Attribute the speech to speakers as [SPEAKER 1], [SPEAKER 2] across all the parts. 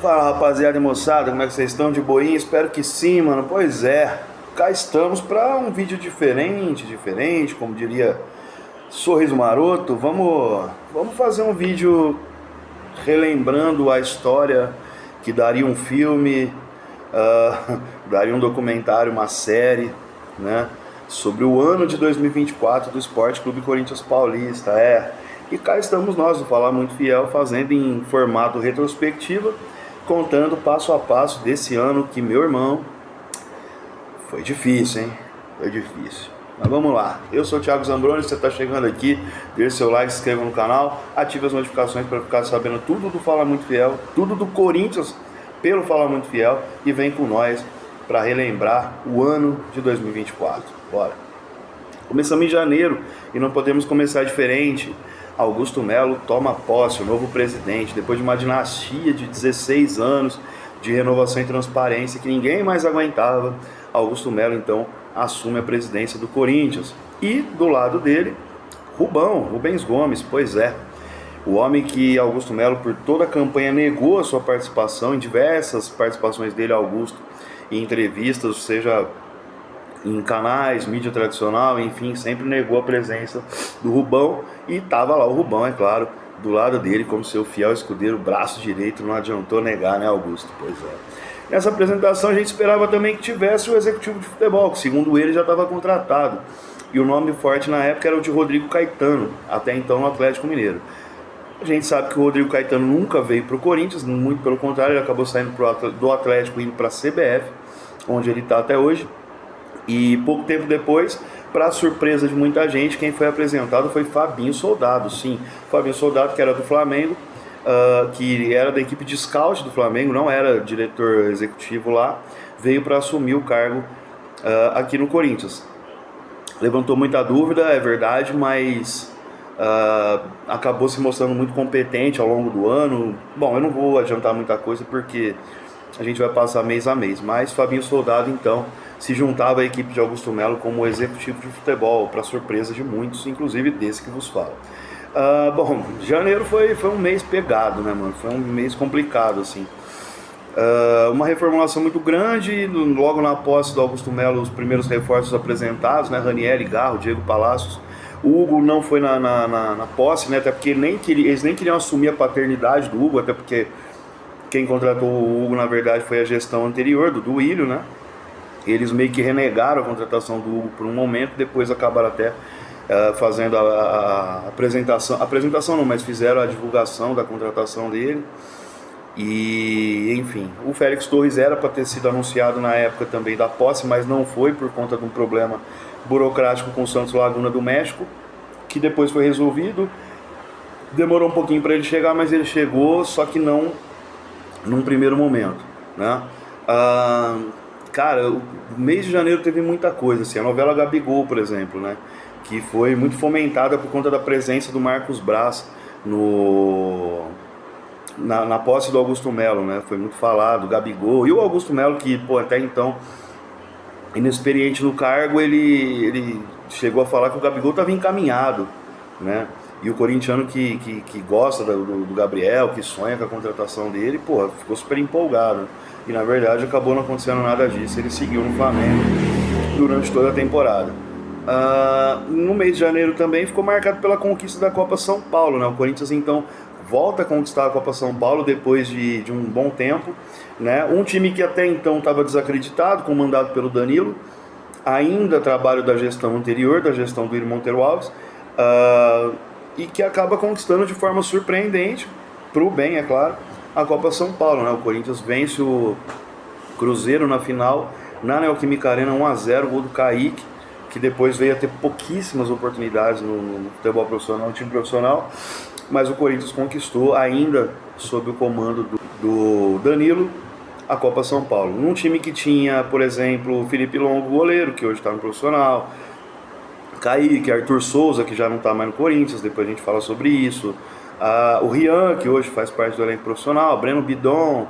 [SPEAKER 1] Fala, rapaziada e moçada, como é que vocês estão? De boinha? Espero que sim, mano. Pois é, cá estamos para um vídeo diferente, como diria Sorriso Maroto. Vamos fazer um vídeo relembrando a história que daria um filme, daria um documentário, uma série, né? Sobre o ano de 2024 do Esporte Clube Corinthians Paulista. E cá estamos nós, do Falar Muito Fiel, fazendo em formato retrospectiva, contando passo a passo desse ano que, meu irmão, foi difícil, hein? Foi difícil. Mas vamos lá. Eu sou o Thiago Zambroni, você está chegando aqui, deixe seu like, se inscreva no canal, ative as notificações para ficar sabendo tudo do Falar Muito Fiel, tudo do Corinthians pelo Falar Muito Fiel, e vem com nós para relembrar o ano de 2024. Bora! Começamos em janeiro e não podemos começar diferente. Augusto Melo toma posse, o novo presidente, depois de uma dinastia de 16 anos de renovação e transparência que ninguém mais aguentava. Augusto Melo então assume a presidência do Corinthians. E do lado dele, Rubens Gomes, pois é. O homem que Augusto Melo, por toda a campanha, negou a sua participação, em diversas participações dele, Augusto, em entrevistas, seja em canais, mídia tradicional, enfim, sempre negou a presença do Rubão. E estava lá o Rubão, é claro, do lado dele, como seu fiel escudeiro, braço direito, não adiantou negar, né, Augusto? Pois é. Nessa apresentação a gente esperava também que tivesse o executivo de futebol, que segundo ele já estava contratado. E o nome forte na época era o de Rodrigo Caetano, até então no Atlético Mineiro. A gente sabe que o Rodrigo Caetano nunca veio para o Corinthians, muito pelo contrário, ele acabou saindo do Atlético e indo para a CBF, onde ele está até hoje. E pouco tempo depois, para surpresa de muita gente, quem foi apresentado foi Fabinho Soldado. Sim, Fabinho Soldado, que era do Flamengo, que era da equipe de scout do Flamengo, não era diretor executivo lá, veio para assumir o cargo aqui no Corinthians. Levantou muita dúvida, é verdade, mas acabou se mostrando muito competente ao longo do ano. Bom, eu não vou adiantar muita coisa porque a gente vai passar mês a mês, mas Fabinho Soldado então se juntava à equipe de Augusto Melo como executivo de futebol, para surpresa de muitos, inclusive desse que vos falo. Bom, janeiro foi um mês pegado, né, mano? Foi um mês complicado, assim. Uma reformulação muito grande, logo na posse do Augusto Melo, os primeiros reforços apresentados, né? Ranieri, Garro, Diego Palacios. O Hugo não foi na posse, né? Até porque eles nem queriam assumir a paternidade do Hugo, até porque quem contratou o Hugo, na verdade, foi a gestão anterior, do Duílio, né? Eles meio que renegaram a contratação do Hugo por um momento, depois acabaram até fazendo a apresentação não, mas fizeram a divulgação da contratação dele. E, enfim, o Félix Torres era para ter sido anunciado na época também da posse, mas não foi por conta de um problema burocrático com o Santos Laguna do México, que depois foi resolvido. Demorou um pouquinho para ele chegar, mas ele chegou, só que não num primeiro momento, né? Cara, o mês de janeiro teve muita coisa, assim, a novela Gabigol, por exemplo, né, que foi muito fomentada por conta da presença do Marcos Braz na posse do Augusto Melo, né, foi muito falado, Gabigol, e o Augusto Melo, que, pô, até então, inexperiente no cargo, ele chegou a falar que o Gabigol estava encaminhado, né, e o corintiano que gosta do Gabriel, que sonha com a contratação dele, pô, ficou super empolgado. E na verdade acabou não acontecendo nada disso, ele seguiu no Flamengo durante toda a temporada. No mês de janeiro também ficou marcado pela conquista da Copa São Paulo, né? O Corinthians então volta a conquistar a Copa São Paulo depois de um bom tempo, né? Um time que até então estava desacreditado, comandado pelo Danilo, ainda trabalho da gestão anterior, da gestão do Willian Monteiro Alves, e que acaba conquistando de forma surpreendente, para o bem, é claro, a Copa São Paulo, né? O Corinthians vence o Cruzeiro na final, na Neoquímica Arena, 1-0, gol do Kaique, que depois veio a ter pouquíssimas oportunidades no futebol profissional, no time profissional, mas o Corinthians conquistou, ainda sob o comando do Danilo, a Copa São Paulo. Num time que tinha, por exemplo, Felipe Longo, goleiro, que hoje está no profissional, Kaique, Arthur Souza, que já não está mais no Corinthians, depois a gente fala sobre isso, o Rian, que hoje faz parte do elenco profissional, Breno Bidon,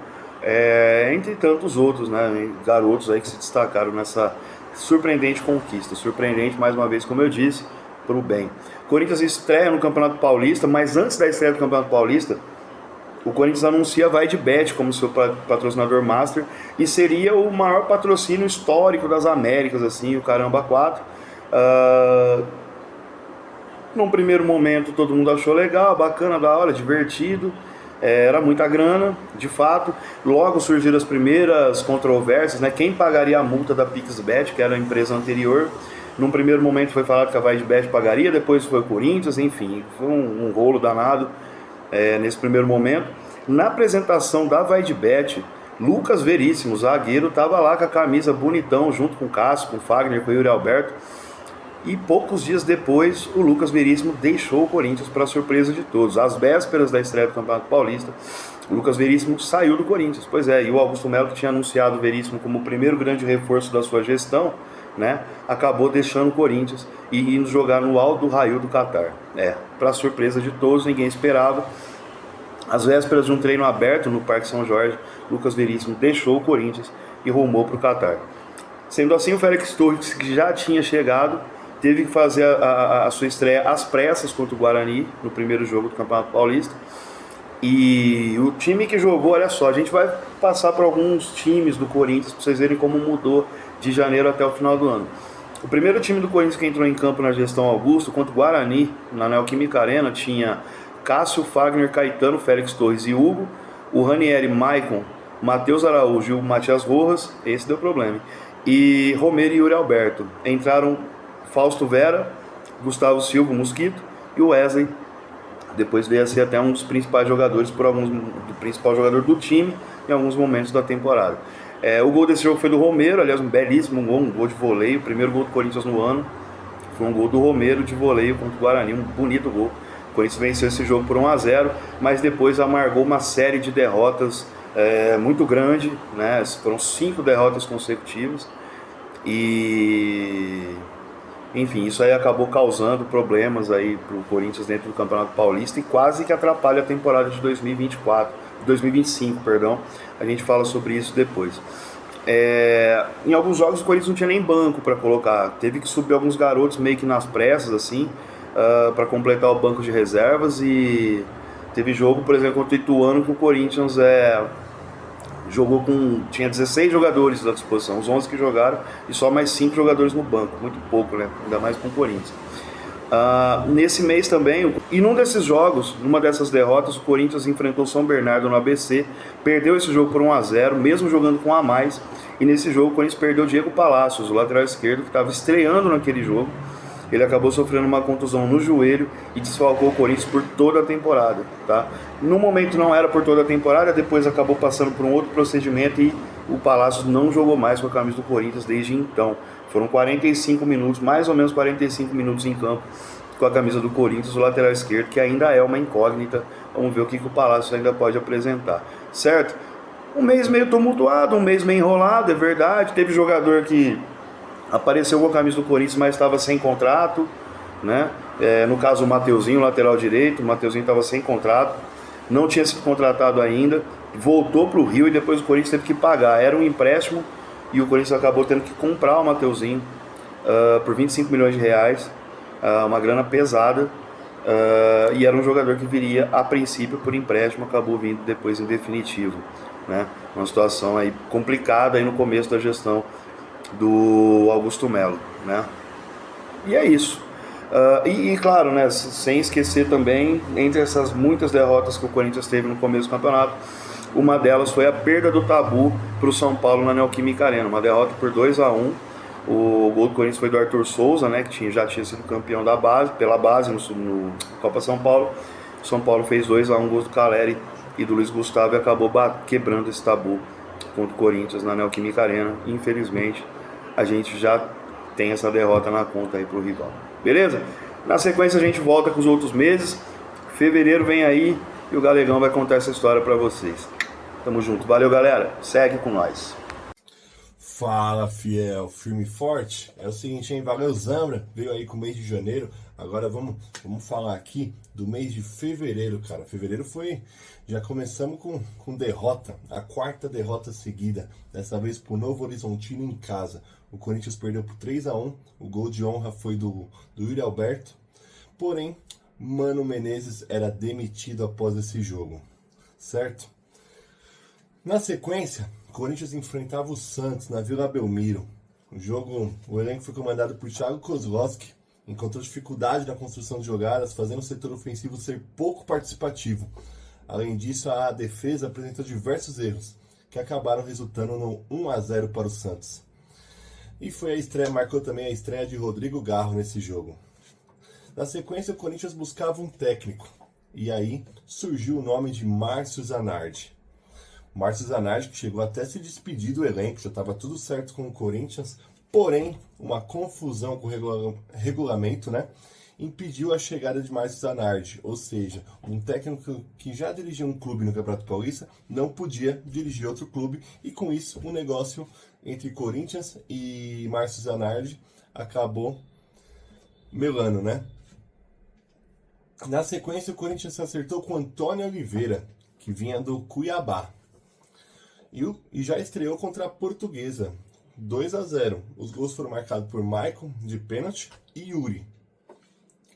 [SPEAKER 1] entre tantos outros, né, garotos aí que se destacaram nessa surpreendente conquista. Surpreendente, mais uma vez, como eu disse, para o bem. Corinthians estreia no Campeonato Paulista, mas antes da estreia do Campeonato Paulista, o Corinthians anuncia a Vai de Bet como seu patrocinador master e seria o maior patrocínio histórico das Américas, assim, o caramba 4. Num primeiro momento todo mundo achou legal, bacana, da hora, divertido, era muita grana, de fato. Logo surgiram as primeiras controvérsias, né? Quem pagaria a multa da PixBet, que era a empresa anterior. Num primeiro momento foi falado que a Vai de Bet pagaria, depois foi o Corinthians, enfim, foi um rolo danado nesse primeiro momento. Na apresentação da Vai de Bet, Lucas Veríssimo, zagueiro, estava lá com a camisa bonitão, junto com o Cássio, com o Fagner, com o Yuri Alberto. E poucos dias depois, o Lucas Veríssimo deixou o Corinthians, para surpresa de todos. Às vésperas da estreia do Campeonato Paulista, o Lucas Veríssimo saiu do Corinthians. Pois é, e o Augusto Melo, que tinha anunciado o Veríssimo como o primeiro grande reforço da sua gestão, né, acabou deixando o Corinthians e indo jogar no Al Rail do Catar. Para surpresa de todos, ninguém esperava. Às vésperas de um treino aberto no Parque São Jorge, Lucas Veríssimo deixou o Corinthians e rumou para o Catar. Sendo assim, o Félix Torres, que já tinha chegado, teve que fazer a sua estreia às pressas contra o Guarani, no primeiro jogo do Campeonato Paulista. E o time que jogou, olha só, a gente vai passar por alguns times do Corinthians para vocês verem como mudou de janeiro até o final do ano. O primeiro time do Corinthians que entrou em campo na gestão Augusto, contra o Guarani, na Neoquímica Arena, tinha Cássio, Fagner, Caetano, Félix Torres e Hugo, o Ranieri, Maicon, Matheus Araújo e o Matias Rojas, esse deu problema, e Romero e Yuri Alberto. Entraram Fausto Vera, Gustavo Silva, Mosquito, e o Wesley. Depois veio a ser até um dos principais jogadores, do principal jogador do time em alguns momentos da temporada. O gol desse jogo foi do Romero, aliás, um belíssimo gol, um gol de voleio, o primeiro gol do Corinthians no ano. Foi um gol do Romero de voleio contra o Guarani, um bonito gol. O Corinthians venceu esse jogo por 1-0, mas depois amargou uma série de derrotas muito grande, né? Foram 5 derrotas consecutivas. E enfim, isso aí acabou causando problemas aí pro Corinthians dentro do Campeonato Paulista e quase que atrapalha a temporada de 2025, perdão. A gente fala sobre isso depois. Em alguns jogos o Corinthians não tinha nem banco para colocar, teve que subir alguns garotos meio que nas pressas assim, para completar o banco de reservas. E teve jogo, por exemplo, contra o Ituano, que o Corinthians tinha 16 jogadores à disposição, os 11 que jogaram e só mais 5 jogadores no banco, muito pouco, né? Ainda mais com o Corinthians. Nesse mês também, e num desses jogos, numa dessas derrotas, o Corinthians enfrentou o São Bernardo no ABC, perdeu esse jogo por 1-0, mesmo jogando com a mais, e nesse jogo o Corinthians perdeu o Diego Palacios, o lateral esquerdo, que estava estreando naquele jogo. Ele acabou sofrendo uma contusão no joelho e desfalcou o Corinthians por toda a temporada, tá? No momento não era por toda a temporada, depois acabou passando por um outro procedimento e o Palacios não jogou mais com a camisa do Corinthians desde então. Foram 45 minutos, mais ou menos 45 minutos em campo com a camisa do Corinthians, o lateral esquerdo, que ainda é uma incógnita. Vamos ver o que o Palacios ainda pode apresentar, certo? Um mês meio tumultuado, um mês meio enrolado, é verdade. Teve jogador que apareceu com a camisa do Corinthians, mas estava sem contrato, né? No caso o Mateuzinho, lateral direito, o Mateuzinho estava sem contrato, não tinha sido contratado ainda, voltou para o Rio e depois o Corinthians teve que pagar. Era um empréstimo e o Corinthians acabou tendo que comprar o Mateuzinho por 25 milhões de reais, uma grana pesada, e era um jogador que viria a princípio por empréstimo, acabou vindo depois em definitivo, né? Uma situação aí complicada aí no começo da gestão do Augusto Melo, né? E é isso. E claro, né, sem esquecer também, entre essas muitas derrotas que o Corinthians teve no começo do campeonato, uma delas foi a perda do tabu para o São Paulo na Neoquímica Arena, uma derrota por 2-1. O gol do Corinthians foi do Arthur Souza, né, que já tinha sido campeão da base, pela base no Copa São Paulo. O São Paulo fez 2-1, gols do Caleri e do Luiz Gustavo, e acabou quebrando esse tabu contra o Corinthians na Neoquímica Arena. Infelizmente, a gente já tem essa derrota na conta aí pro rival. Beleza? Na sequência a gente volta com os outros meses. Fevereiro vem aí e o Galegão vai contar essa história pra vocês. Tamo junto. Valeu, galera. Segue com nós.
[SPEAKER 2] Fala, fiel, firme e forte. É o seguinte, hein? Valeu, Zambra. Veio aí com o mês de janeiro. Agora vamos falar aqui do mês de fevereiro, cara. Fevereiro foi... Já começamos com derrota. A 4ª derrota seguida. Dessa vez pro Novo Horizontino em casa. O Corinthians perdeu por 3-1. O gol de honra foi do Yuri Alberto. Porém, Mano Menezes era demitido após esse jogo. certo? Na sequência, o Corinthians enfrentava o Santos na Vila Belmiro. O elenco foi comandado por Thiago Kozlowski, encontrou dificuldade na construção de jogadas, fazendo o setor ofensivo ser pouco participativo. Além disso, a defesa apresentou diversos erros, que acabaram resultando no 1-0 para o Santos. E marcou também a estreia de Rodrigo Garro nesse jogo. Na sequência, o Corinthians buscava um técnico, e aí surgiu o nome de Márcio Zanardi. Márcio Zanardi, que chegou até a se despedir do elenco, já estava tudo certo com o Corinthians, porém, uma confusão com o regulamento, né, impediu a chegada de Márcio Zanardi, ou seja, um técnico que já dirigia um clube no Campeonato Paulista não podia dirigir outro clube, e com isso o negócio entre Corinthians e Márcio Zanardi acabou melando, né? Na sequência, o Corinthians se acertou com Antônio Oliveira, que vinha do Cuiabá, e já estreou contra a Portuguesa, 2-0. Os gols foram marcados por Maicon, de pênalti, e Yuri.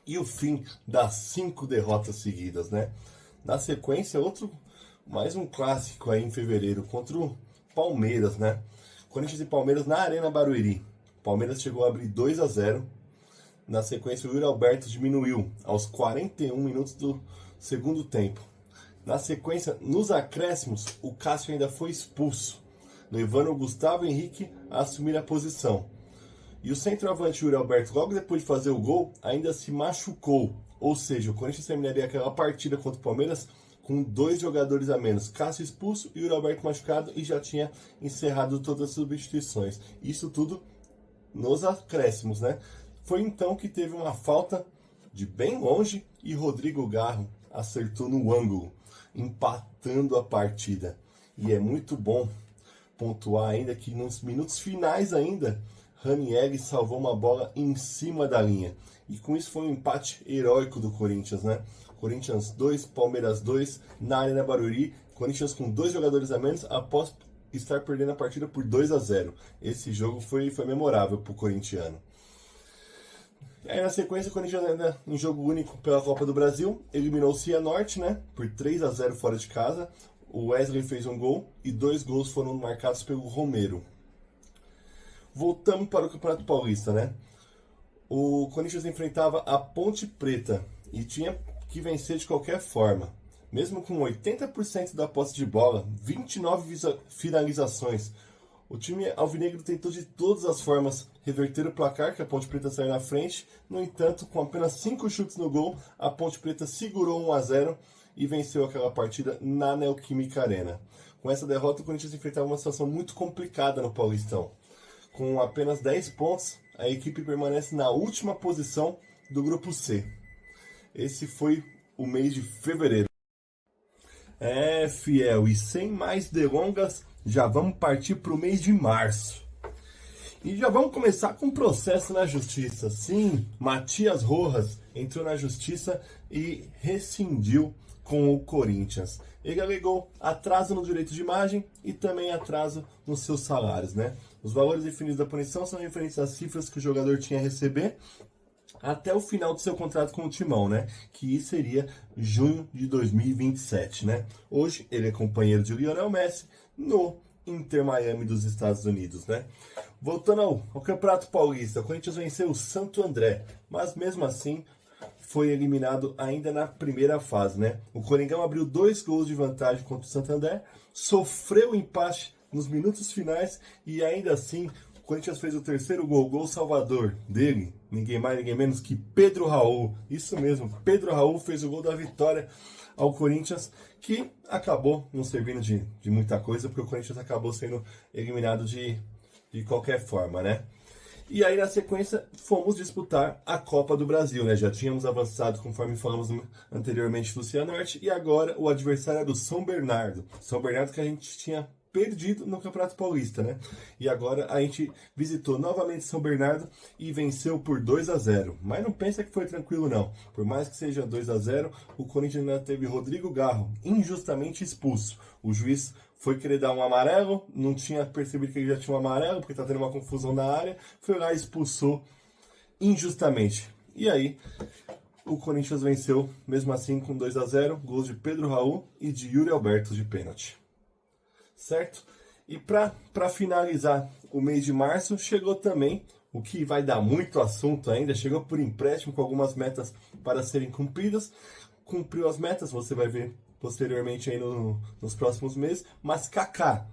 [SPEAKER 2] E o fim das 5 derrotas seguidas, né? Na sequência, mais um clássico aí em fevereiro, contra o Palmeiras, né? Corinthians e Palmeiras na Arena Barueri. Palmeiras chegou a abrir 2-0. Na sequência, o Yuri Alberto diminuiu aos 41 minutos do segundo tempo. Na sequência, nos acréscimos, o Cássio ainda foi expulso, levando o Gustavo Henrique a assumir a posição. E o centroavante Yuri Alberto, logo depois de fazer o gol, ainda se machucou. Ou seja, o Corinthians terminaria aquela partida contra o Palmeiras com 2 jogadores a menos. Cássio expulso e Yuri Alberto machucado, e já tinha encerrado todas as substituições. Isso tudo nos acréscimos, né? Foi então que teve uma falta de bem longe e Rodrigo Garro acertou no ângulo, empatando a partida. E é muito bom pontuar ainda que nos minutos finais ainda, Ranieri salvou uma bola em cima da linha. E com isso foi um empate heróico do Corinthians, né? Corinthians 2, Palmeiras 2, na Arena Barueri. Corinthians com 2 jogadores a menos após estar perdendo a partida por 2-0. Esse jogo foi memorável para o corintiano. E aí na sequência, o Corinthians ainda em jogo único pela Copa do Brasil, eliminou o Cianorte, né? Por 3-0 fora de casa. O Wesley fez um gol e 2 gols foram marcados pelo Romero. Voltamos para o Campeonato Paulista, né? O Corinthians enfrentava a Ponte Preta e tinha que vencer de qualquer forma. Mesmo com 80% da posse de bola, 29 finalizações, o time alvinegro tentou de todas as formas reverter o placar, que a Ponte Preta saiu na frente. No entanto, com apenas 5 chutes no gol, a Ponte Preta segurou 1-0 e venceu aquela partida na Neoquímica Arena. Com essa derrota, o Corinthians enfrentava uma situação muito complicada no Paulistão. Com apenas 10 pontos, a equipe permanece na última posição do Grupo C. Esse foi o mês de fevereiro. Fiel, e sem mais delongas, já vamos partir para o mês de março. E já vamos começar com um processo na justiça. Sim, Matias Rojas entrou na justiça e rescindiu com o Corinthians. Ele alegou atraso no direito de imagem e também atraso nos seus salários, né? Os valores definidos da punição são referentes às cifras que o jogador tinha a receber até o final do seu contrato com o Timão, né? Que seria junho de 2027, né? Hoje ele é companheiro de Lionel Messi no Inter Miami dos Estados Unidos, né? Voltando ao Campeonato Paulista, o Corinthians venceu o Santo André, mas mesmo assim foi eliminado ainda na primeira fase, né? O Coringão abriu 2 gols de vantagem contra o Santo André, sofreu empate nos minutos finais e ainda assim o Corinthians fez o 3º gol salvador dele, ninguém mais, ninguém menos que Pedro Raul. Isso mesmo, Pedro Raul fez o gol da vitória ao Corinthians, que acabou não servindo de muita coisa, porque o Corinthians acabou sendo eliminado de qualquer forma, né? E aí, na sequência, fomos disputar a Copa do Brasil, né? Já tínhamos avançado, conforme falamos anteriormente, do Cianorte, e agora o adversário era o São Bernardo. São Bernardo que a gente tinha perdido no Campeonato Paulista, né? E agora a gente visitou novamente São Bernardo e venceu por 2-0. Mas não pensa que foi tranquilo, não. Por mais que seja 2-0, o Corinthians ainda teve Rodrigo Garro injustamente expulso. O juiz foi querer dar um amarelo, não tinha percebido que ele já tinha um amarelo, porque tá tendo uma confusão na área, foi lá e expulsou injustamente. E aí, o Corinthians venceu, mesmo assim com 2-0, gols de Pedro Raul e de Yuri Alberto de pênalti. Certo? E para finalizar o mês de março, chegou também o que vai dar muito assunto ainda, chegou por empréstimo com algumas metas para serem cumpridas. Cumpriu as metas, você vai ver posteriormente aí nos próximos meses. Mas Kaká,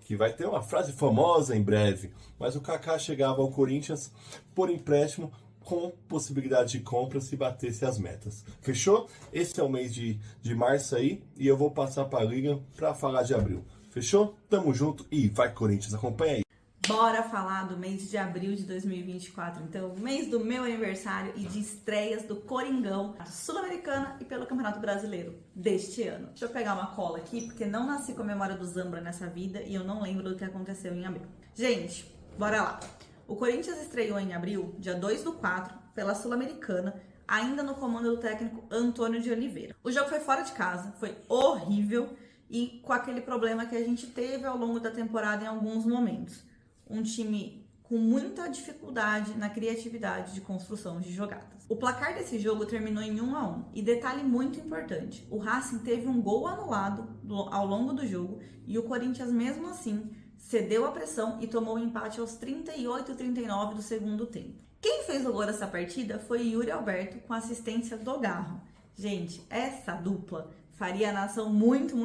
[SPEAKER 2] que vai ter uma frase famosa em breve, mas o Kaká chegava ao Corinthians por empréstimo com possibilidade de compra se batesse as metas. Fechou? Esse é o mês de março aí e eu vou passar para a Liga para falar de abril. Fechou? Tamo junto e vai Corinthians, acompanha aí.
[SPEAKER 3] Bora falar do mês de abril de 2024, então, mês do meu aniversário e de estreias do Coringão, Sul-Americana e pelo Campeonato Brasileiro deste ano. Deixa eu pegar uma cola aqui, porque não nasci com a memória do Zambra nessa vida e eu não lembro do que aconteceu em abril. Gente, bora lá. O Corinthians estreou em abril, dia 2/4, pela Sul-Americana, ainda no comando do técnico Antônio de Oliveira. O jogo foi fora de casa, foi horrível e com aquele problema que a gente teve ao longo da temporada em alguns momentos. Um time com muita dificuldade na criatividade de construção de jogadas. O placar desse jogo terminou em 1-1. E detalhe muito importante, o Racing teve um gol anulado ao longo do jogo e o Corinthians mesmo assim cedeu a pressão e tomou o empate aos 38 e 39 do segundo tempo. Quem fez o gol dessa partida foi Yuri Alberto com assistência do Garro. Gente, essa dupla faria a nação muito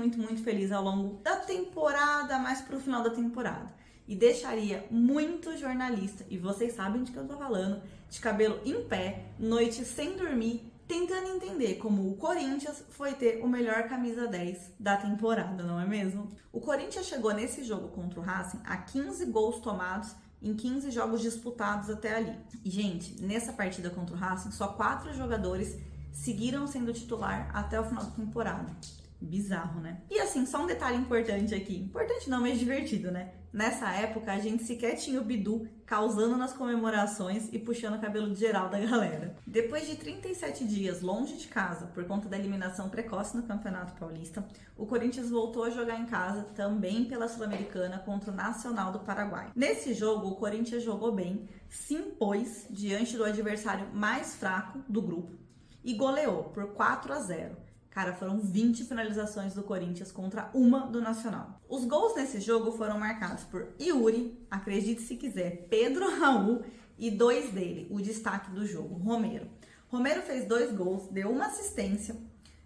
[SPEAKER 3] feliz ao longo da temporada, mais pro final da temporada. E deixaria muito jornalista, e vocês sabem de que eu tô falando, de cabelo em pé, noite sem dormir, tentando entender como o Corinthians foi ter o melhor camisa 10 da temporada, não é mesmo? O Corinthians chegou nesse jogo contra o Racing a 15 gols tomados em 15 jogos disputados até ali. E, gente, nessa partida contra o Racing, só 4 jogadores seguiram sendo titular até o final da temporada. Bizarro, né? E assim, só um detalhe importante aqui. Importante não, mas divertido, né? Nessa época, a gente sequer tinha o Bidu causando nas comemorações e puxando o cabelo de geral da galera. Depois de 37 dias longe de casa, por conta da eliminação precoce no Campeonato Paulista, o Corinthians voltou a jogar em casa, também pela Sul-Americana, contra o Nacional do Paraguai. Nesse jogo, o Corinthians jogou bem, se impôs diante do adversário mais fraco do grupo e goleou por 4-0. Cara, foram 20 finalizações do Corinthians contra uma do Nacional. Os gols nesse jogo foram marcados por Yuri, acredite se quiser, Pedro Raul e 2 dele, o destaque do jogo, Romero. Romero fez 2 gols, deu uma assistência,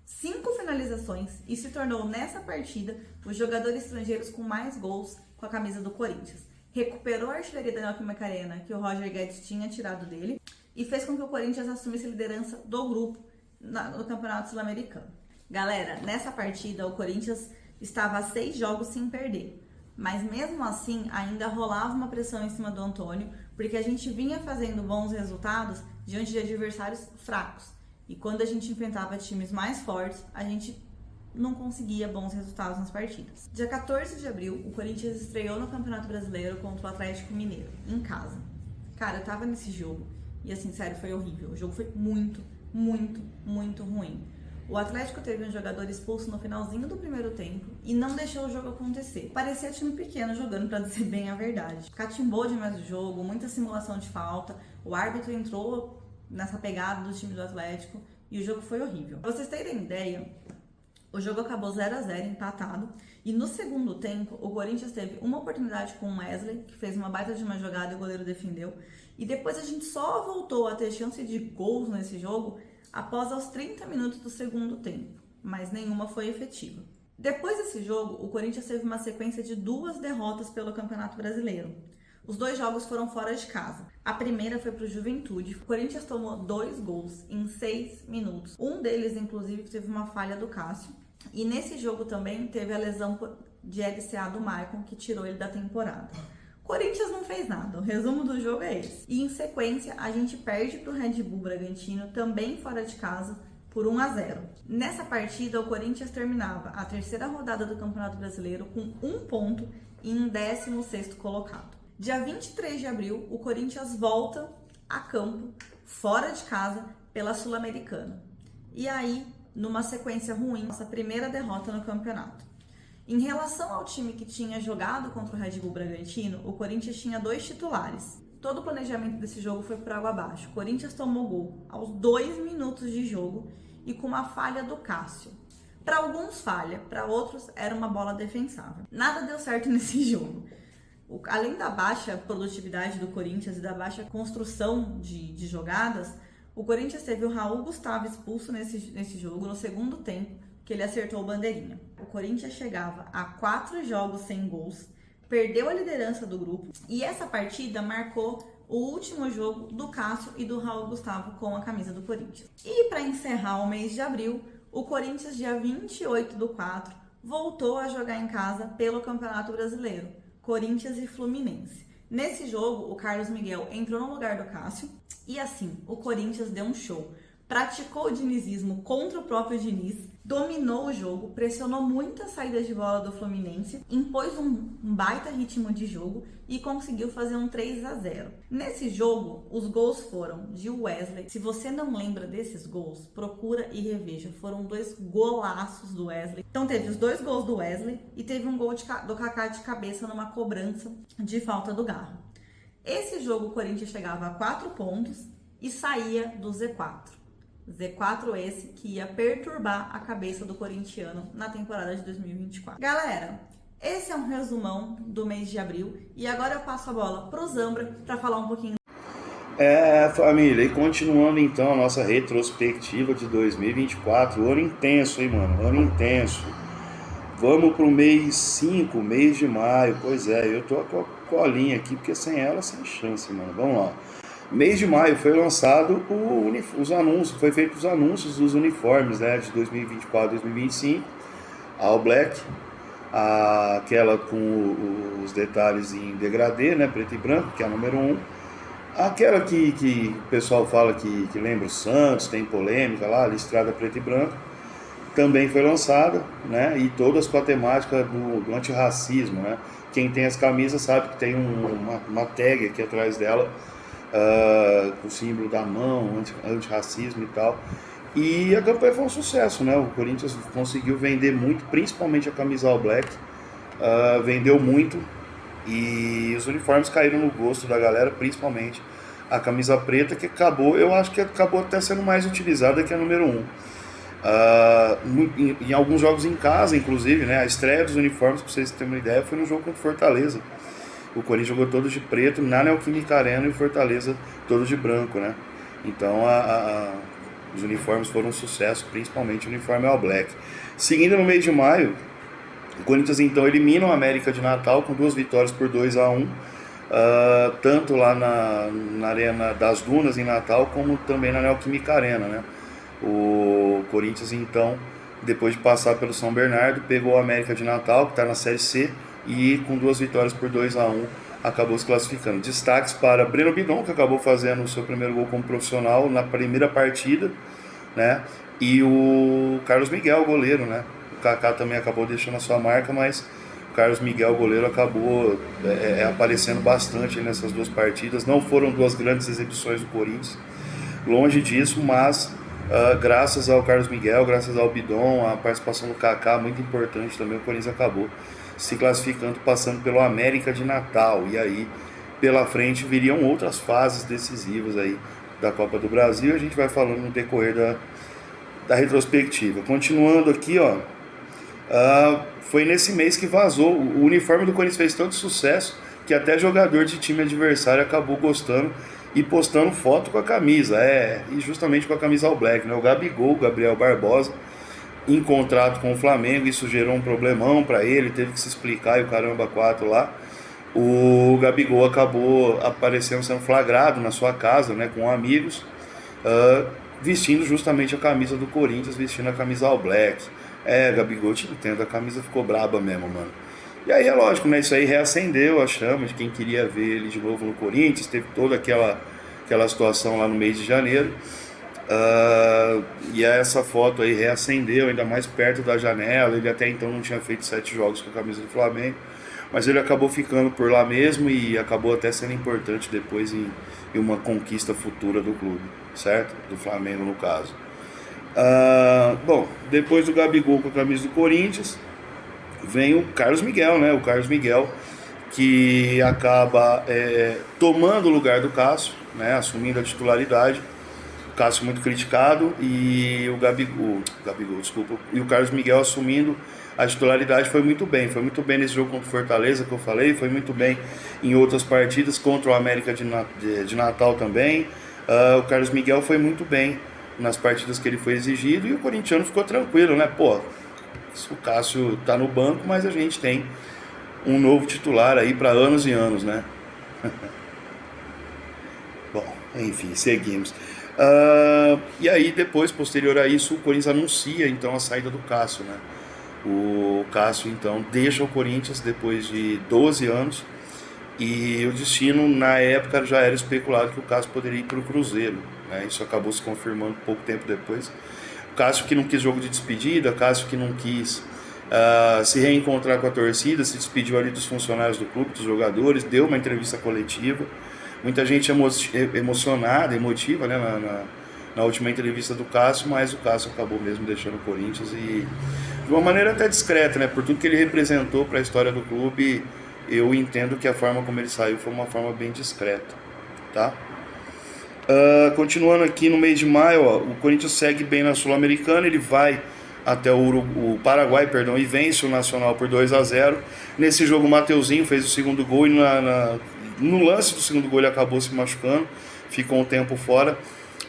[SPEAKER 3] 5 finalizações e se tornou nessa partida o jogador estrangeiro com mais gols com a camisa do Corinthians. Recuperou a artilharia da Neoquímica Arena que o Roger Guedes tinha tirado dele e fez com que o Corinthians assumisse a liderança do grupo no Campeonato Sul-Americano. Galera, nessa partida o Corinthians estava a 6 jogos sem perder, mas mesmo assim ainda rolava uma pressão em cima do Antônio, porque a gente vinha fazendo bons resultados diante de adversários fracos, e quando a gente enfrentava times mais fortes, a gente não conseguia bons resultados nas partidas. Dia 14 de abril, o Corinthians estreou no Campeonato Brasileiro contra o Atlético Mineiro, em casa. Cara, eu tava nesse jogo e assim, sério, foi horrível. O jogo foi muito ruim. O Atlético teve um jogador expulso no finalzinho do primeiro tempo e não deixou o jogo acontecer. Parecia time pequeno jogando, pra dizer bem a verdade. Catimbou demais o jogo, muita simulação de falta, o árbitro entrou nessa pegada do time do Atlético e o jogo foi horrível. Pra vocês terem ideia, o jogo acabou 0-0, empatado, e no segundo tempo o Corinthians teve uma oportunidade com o Wesley, que fez uma baita de uma jogada e o goleiro defendeu, e depois a gente só voltou a ter chance de gols nesse jogo após aos 30 minutos do segundo tempo, mas nenhuma foi efetiva. Depois desse jogo, o Corinthians teve uma sequência de 2 derrotas pelo Campeonato Brasileiro. Os 2 jogos foram fora de casa. A primeira foi para o Juventude. O Corinthians tomou 2 gols em 6 minutos. Um deles, inclusive, teve uma falha do Cássio. E nesse jogo também teve a lesão de LCA do Maicon, que tirou ele da temporada. Corinthians não fez nada, o resumo do jogo é esse. E em sequência, a gente perde para o Red Bull Bragantino, também fora de casa, por 1-0. Nessa partida, o Corinthians terminava a 3ª rodada do Campeonato Brasileiro com 1 ponto e em 16º colocado. Dia 23 de abril, o Corinthians volta a campo, fora de casa, pela Sul-Americana. E aí, numa sequência ruim, nossa primeira derrota no campeonato. Em relação ao time que tinha jogado contra o Red Bull Bragantino, o Corinthians tinha 2 titulares. todo o planejamento desse jogo foi por água abaixo. O Corinthians tomou gol aos 2 minutos de jogo e com uma falha do Cássio. Para alguns falha, para outros era uma bola defensável. Nada deu certo nesse jogo. Além da baixa produtividade do Corinthians e da baixa construção de jogadas, o Corinthians teve o Raul Gustavo expulso nesse jogo, no segundo tempo, que ele acertou o bandeirinha. O Corinthians chegava a 4 jogos sem gols, perdeu a liderança do grupo e essa partida marcou o último jogo do Cássio e do Raul Gustavo com a camisa do Corinthians. E para encerrar o mês de abril, o Corinthians, dia 28/4, voltou a jogar em casa pelo Campeonato Brasileiro, Corinthians e Fluminense. Nesse jogo, o Carlos Miguel entrou no lugar do Cássio e assim, o Corinthians deu um show. Praticou o dinizismo contra o próprio Diniz, dominou o jogo, pressionou muitas saídas de bola do Fluminense, impôs um baita ritmo de jogo e conseguiu fazer um 3-0. Nesse jogo, os gols foram de Wesley. Se você não lembra desses gols, procura e reveja. Foram 2 golaços do Wesley. Então teve os 2 gols do Wesley e teve um gol do Kaká de cabeça numa cobrança de falta do Garro. Esse jogo o Corinthians chegava a 4 pontos e saía do Z4. Z4 esse que ia perturbar a cabeça do corintiano na temporada de 2024. Galera, esse é um resumão do mês de abril e agora eu passo a bola pro Zambra para falar um pouquinho.
[SPEAKER 1] Família, e continuando então a nossa retrospectiva de 2024, ano intenso, hein, mano, ano intenso. Vamos pro mês 5, mês de maio, pois é, eu tô com a colinha aqui porque sem ela, sem chance, mano, vamos lá. Mês de maio foi lançado os anúncios, foi feito os anúncios dos uniformes, né, de 2024 e 2025. A All Black, aquela com os detalhes em degradê, né, preto e branco, que é a número 1. Aquela que o pessoal fala que lembra o Santos, tem polêmica lá, listrada preto e branco, também foi lançada, né, e todas com a temática do antirracismo, né. Quem tem as camisas sabe que tem uma tag aqui atrás dela, com o símbolo da mão, antirracismo e tal. E a campanha foi um sucesso, né? O Corinthians conseguiu vender muito, principalmente a camisa All Black, vendeu muito e os uniformes caíram no gosto da galera, principalmente a camisa preta, que eu acho que acabou até sendo mais utilizada que a número 1. Em alguns jogos em casa, inclusive, né? A estreia dos uniformes, para vocês terem uma ideia, foi no jogo contra o Fortaleza. O Corinthians jogou todos de preto na Neoquímica Arena e o Fortaleza todos de branco, né? Então os uniformes foram um sucesso, principalmente o uniforme All Black. Seguindo no mês de maio, o Corinthians então elimina o América de Natal com 2 vitórias por 2-1, tanto lá na Arena das Dunas em Natal, como também na Neoquímica Arena, né? O Corinthians então, depois de passar pelo São Bernardo, pegou o América de Natal, que está na Série C, e com 2 vitórias por 2-1 acabou se classificando. Destaques para Breno Bidon, que acabou fazendo o seu primeiro gol como profissional na primeira partida, né? E o Carlos Miguel, goleiro, né? O Kaká também acabou deixando a sua marca, mas o Carlos Miguel, goleiro, acabou aparecendo bastante nessas 2 partidas. Não foram 2 grandes exibições do Corinthians, longe disso, mas graças ao Carlos Miguel, graças ao Bidon, a participação do Kaká, muito importante também, o Corinthians acabou se classificando, passando pelo América de Natal. E aí, pela frente, viriam outras fases decisivas aí da Copa do Brasil. A gente vai falando no decorrer da retrospectiva. Continuando aqui, ó, foi nesse mês que vazou. O uniforme do Corinthians fez tanto sucesso que até jogador de time adversário acabou gostando e postando foto com a camisa. E justamente com a camisa All Black, né? O Gabigol, Gabriel Barbosa, em contrato com o Flamengo, isso gerou um problemão para ele, teve que se explicar e o caramba 4 lá. O Gabigol acabou aparecendo, sendo flagrado na sua casa, né, com amigos, vestindo justamente a camisa do Corinthians, vestindo a camisa All Black. Gabigol, te entendo, a camisa ficou braba mesmo, mano. E aí é lógico, né, isso aí reacendeu a chama de quem queria ver ele de novo no Corinthians, teve toda aquela situação lá no mês de janeiro. E essa foto aí reacendeu, ainda mais perto da janela. Ele até então não tinha feito 7 jogos com a camisa do Flamengo, mas ele acabou ficando por lá mesmo e acabou até sendo importante depois em uma conquista futura do clube, certo? Do Flamengo, no caso. Bom, depois do Gabigol com a camisa do Corinthians, vem o Carlos Miguel, né? O Carlos Miguel, que acaba tomando o lugar do Cássio, né, assumindo a titularidade. O Cássio muito criticado e o Gabigol, desculpa, e o Carlos Miguel assumindo a titularidade. Foi muito bem nesse jogo contra o Fortaleza que eu falei, foi muito bem em outras partidas, contra o América de Natal também. O Carlos Miguel foi muito bem nas partidas que ele foi exigido e o corintiano ficou tranquilo, né? Pô, o Cássio tá no banco, mas a gente tem um novo titular aí para anos e anos, né? Bom, enfim, seguimos. E aí depois, posterior a isso, o Corinthians anuncia então a saída do Cássio, né? O Cássio então deixa o Corinthians depois de 12 anos e o destino na época já era especulado que o Cássio poderia ir para o Cruzeiro, né? Isso acabou se confirmando pouco tempo depois. O Cássio que não quis jogo de despedida, Cássio que não quis se reencontrar com a torcida, se despediu ali dos funcionários do clube, dos jogadores, deu uma entrevista coletiva. Muita gente emocionada, emotiva, né, na última entrevista do Cássio, mas o Cássio acabou mesmo deixando o Corinthians e de uma maneira até discreta, né, por tudo que ele representou para a história do clube. Eu entendo que a forma como ele saiu foi uma forma bem discreta, tá? Continuando aqui no mês de maio, ó, o Corinthians segue bem na Sul-Americana, ele vai até o Paraguai, e vence o Nacional por 2-0. Nesse jogo o Mateuzinho fez o segundo gol e no lance do segundo gol ele acabou se machucando, ficou um tempo fora,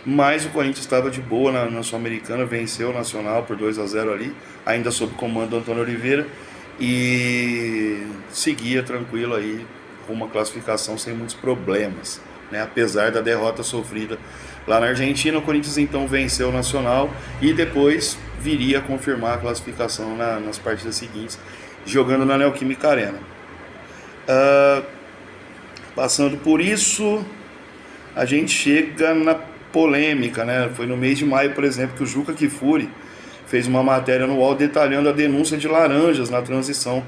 [SPEAKER 1] mas o Corinthians estava de boa na Sul-Americana, venceu o Nacional por 2-0 ali, ainda sob comando do Antônio Oliveira, e seguia tranquilo aí com uma classificação sem muitos problemas, né? Apesar da derrota sofrida lá na Argentina. O Corinthians então venceu o Nacional e depois viria a confirmar a classificação nas partidas seguintes, jogando na Neoquímica Arena. Passando por isso, a gente chega na polêmica, né? Foi no mês de maio, por exemplo, que o Juca Kfouri fez uma matéria no UOL detalhando a denúncia de laranjas na transação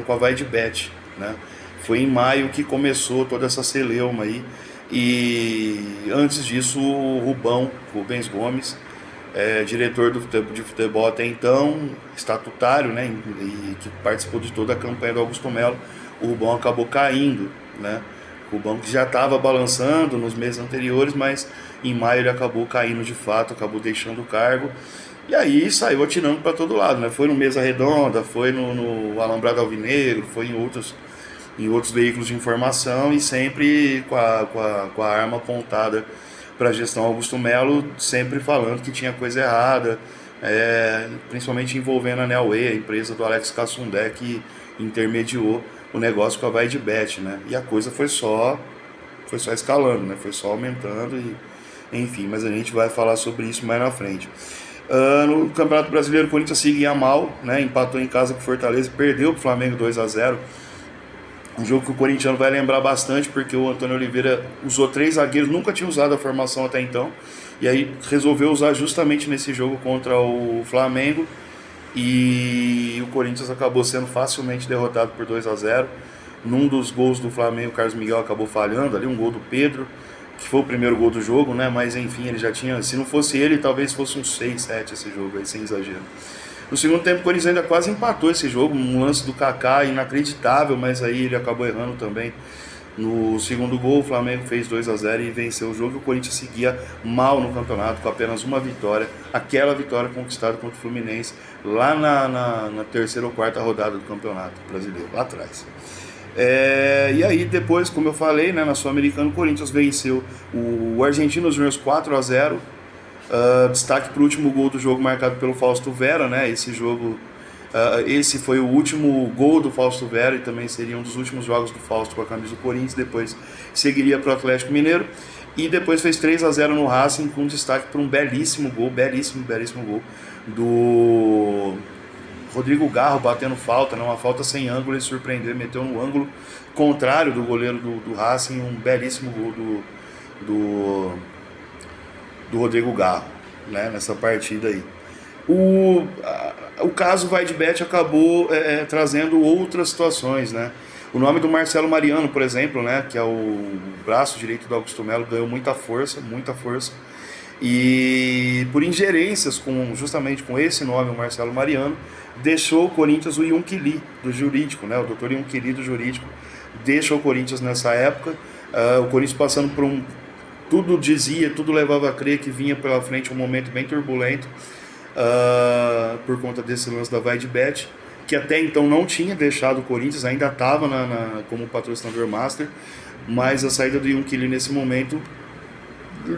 [SPEAKER 1] com a Vaidbet, né? Foi em maio que começou toda essa celeuma aí. E antes disso, o Rubens Gomes, diretor de futebol até então, estatutário, né, e que participou de toda a campanha do Augusto Melo, o Rubão acabou caindo, né? O Rubão que já estava balançando nos meses anteriores, mas em maio ele acabou caindo de fato, acabou deixando o cargo. E aí saiu atirando para todo lado, né? Foi no Mesa Redonda, foi no Alambrado Alvinegro, foi em outros veículos de informação e sempre com a arma apontada para a gestão Augusto Melo, sempre falando que tinha coisa errada, principalmente envolvendo a Nelway, a empresa do Alex Cassundé, que intermediou o negócio com a Vaidbet, né? E a coisa foi só escalando, né? Foi só aumentando e enfim, mas a gente vai falar sobre isso mais na frente. No Campeonato Brasileiro, o Corinthians seguia mal, né? Empatou em casa com o Fortaleza e perdeu para o Flamengo 2-0. Um jogo que o corintiano vai lembrar bastante, porque o Antônio Oliveira usou 3 zagueiros, nunca tinha usado a formação até então, e aí resolveu usar justamente nesse jogo contra o Flamengo, e o Corinthians acabou sendo facilmente derrotado por 2-0. Num dos gols do Flamengo, o Carlos Miguel acabou falhando ali, um gol do Pedro, que foi o primeiro gol do jogo, né? Mas enfim, ele já tinha, se não fosse ele, talvez fosse um 6-7 esse jogo aí, sem exagero. No segundo tempo, o Corinthians ainda quase empatou esse jogo, um lance do Kaká inacreditável, mas aí ele acabou errando também no segundo gol. O Flamengo fez 2-0 e venceu o jogo. O Corinthians seguia mal no campeonato, com apenas uma vitória, aquela vitória conquistada contra o Fluminense lá na terceira ou quarta rodada do Campeonato Brasileiro, lá atrás. E aí depois, como eu falei, né, na Sul-Americana, o Corinthians venceu o Argentinos Juniors 4-0. Destaque para o último gol do jogo marcado pelo Fausto Vera, né? Esse foi o último gol do Fausto Vera e também seria um dos últimos jogos do Fausto com a camisa do Corinthians. Depois seguiria para o Atlético Mineiro e depois fez 3-0 no Racing, com destaque para um belíssimo gol do Rodrigo Garro batendo falta, né? Uma falta sem ângulo, ele surpreendeu, meteu no ângulo contrário do goleiro do Racing, um belíssimo gol do Rodrigo Garro, né, nessa partida aí. O caso Vaidbet acabou trazendo outras situações, né? O nome do Marcelo Mariano, por exemplo, né, que é o braço direito do Augusto Melo, ganhou muita força, E por ingerências justamente com esse nome, o Marcelo Mariano, deixou o Corinthians o Yonquili do jurídico, né? O doutor Yonquili do jurídico deixou o Corinthians nessa época. O Corinthians passando por tudo levava a crer que vinha pela frente um momento bem turbulento, por conta desse lance da Vaidbet, que até então não tinha deixado o Corinthians, ainda estava como patrocinador master, mas a saída do Yonquili nesse momento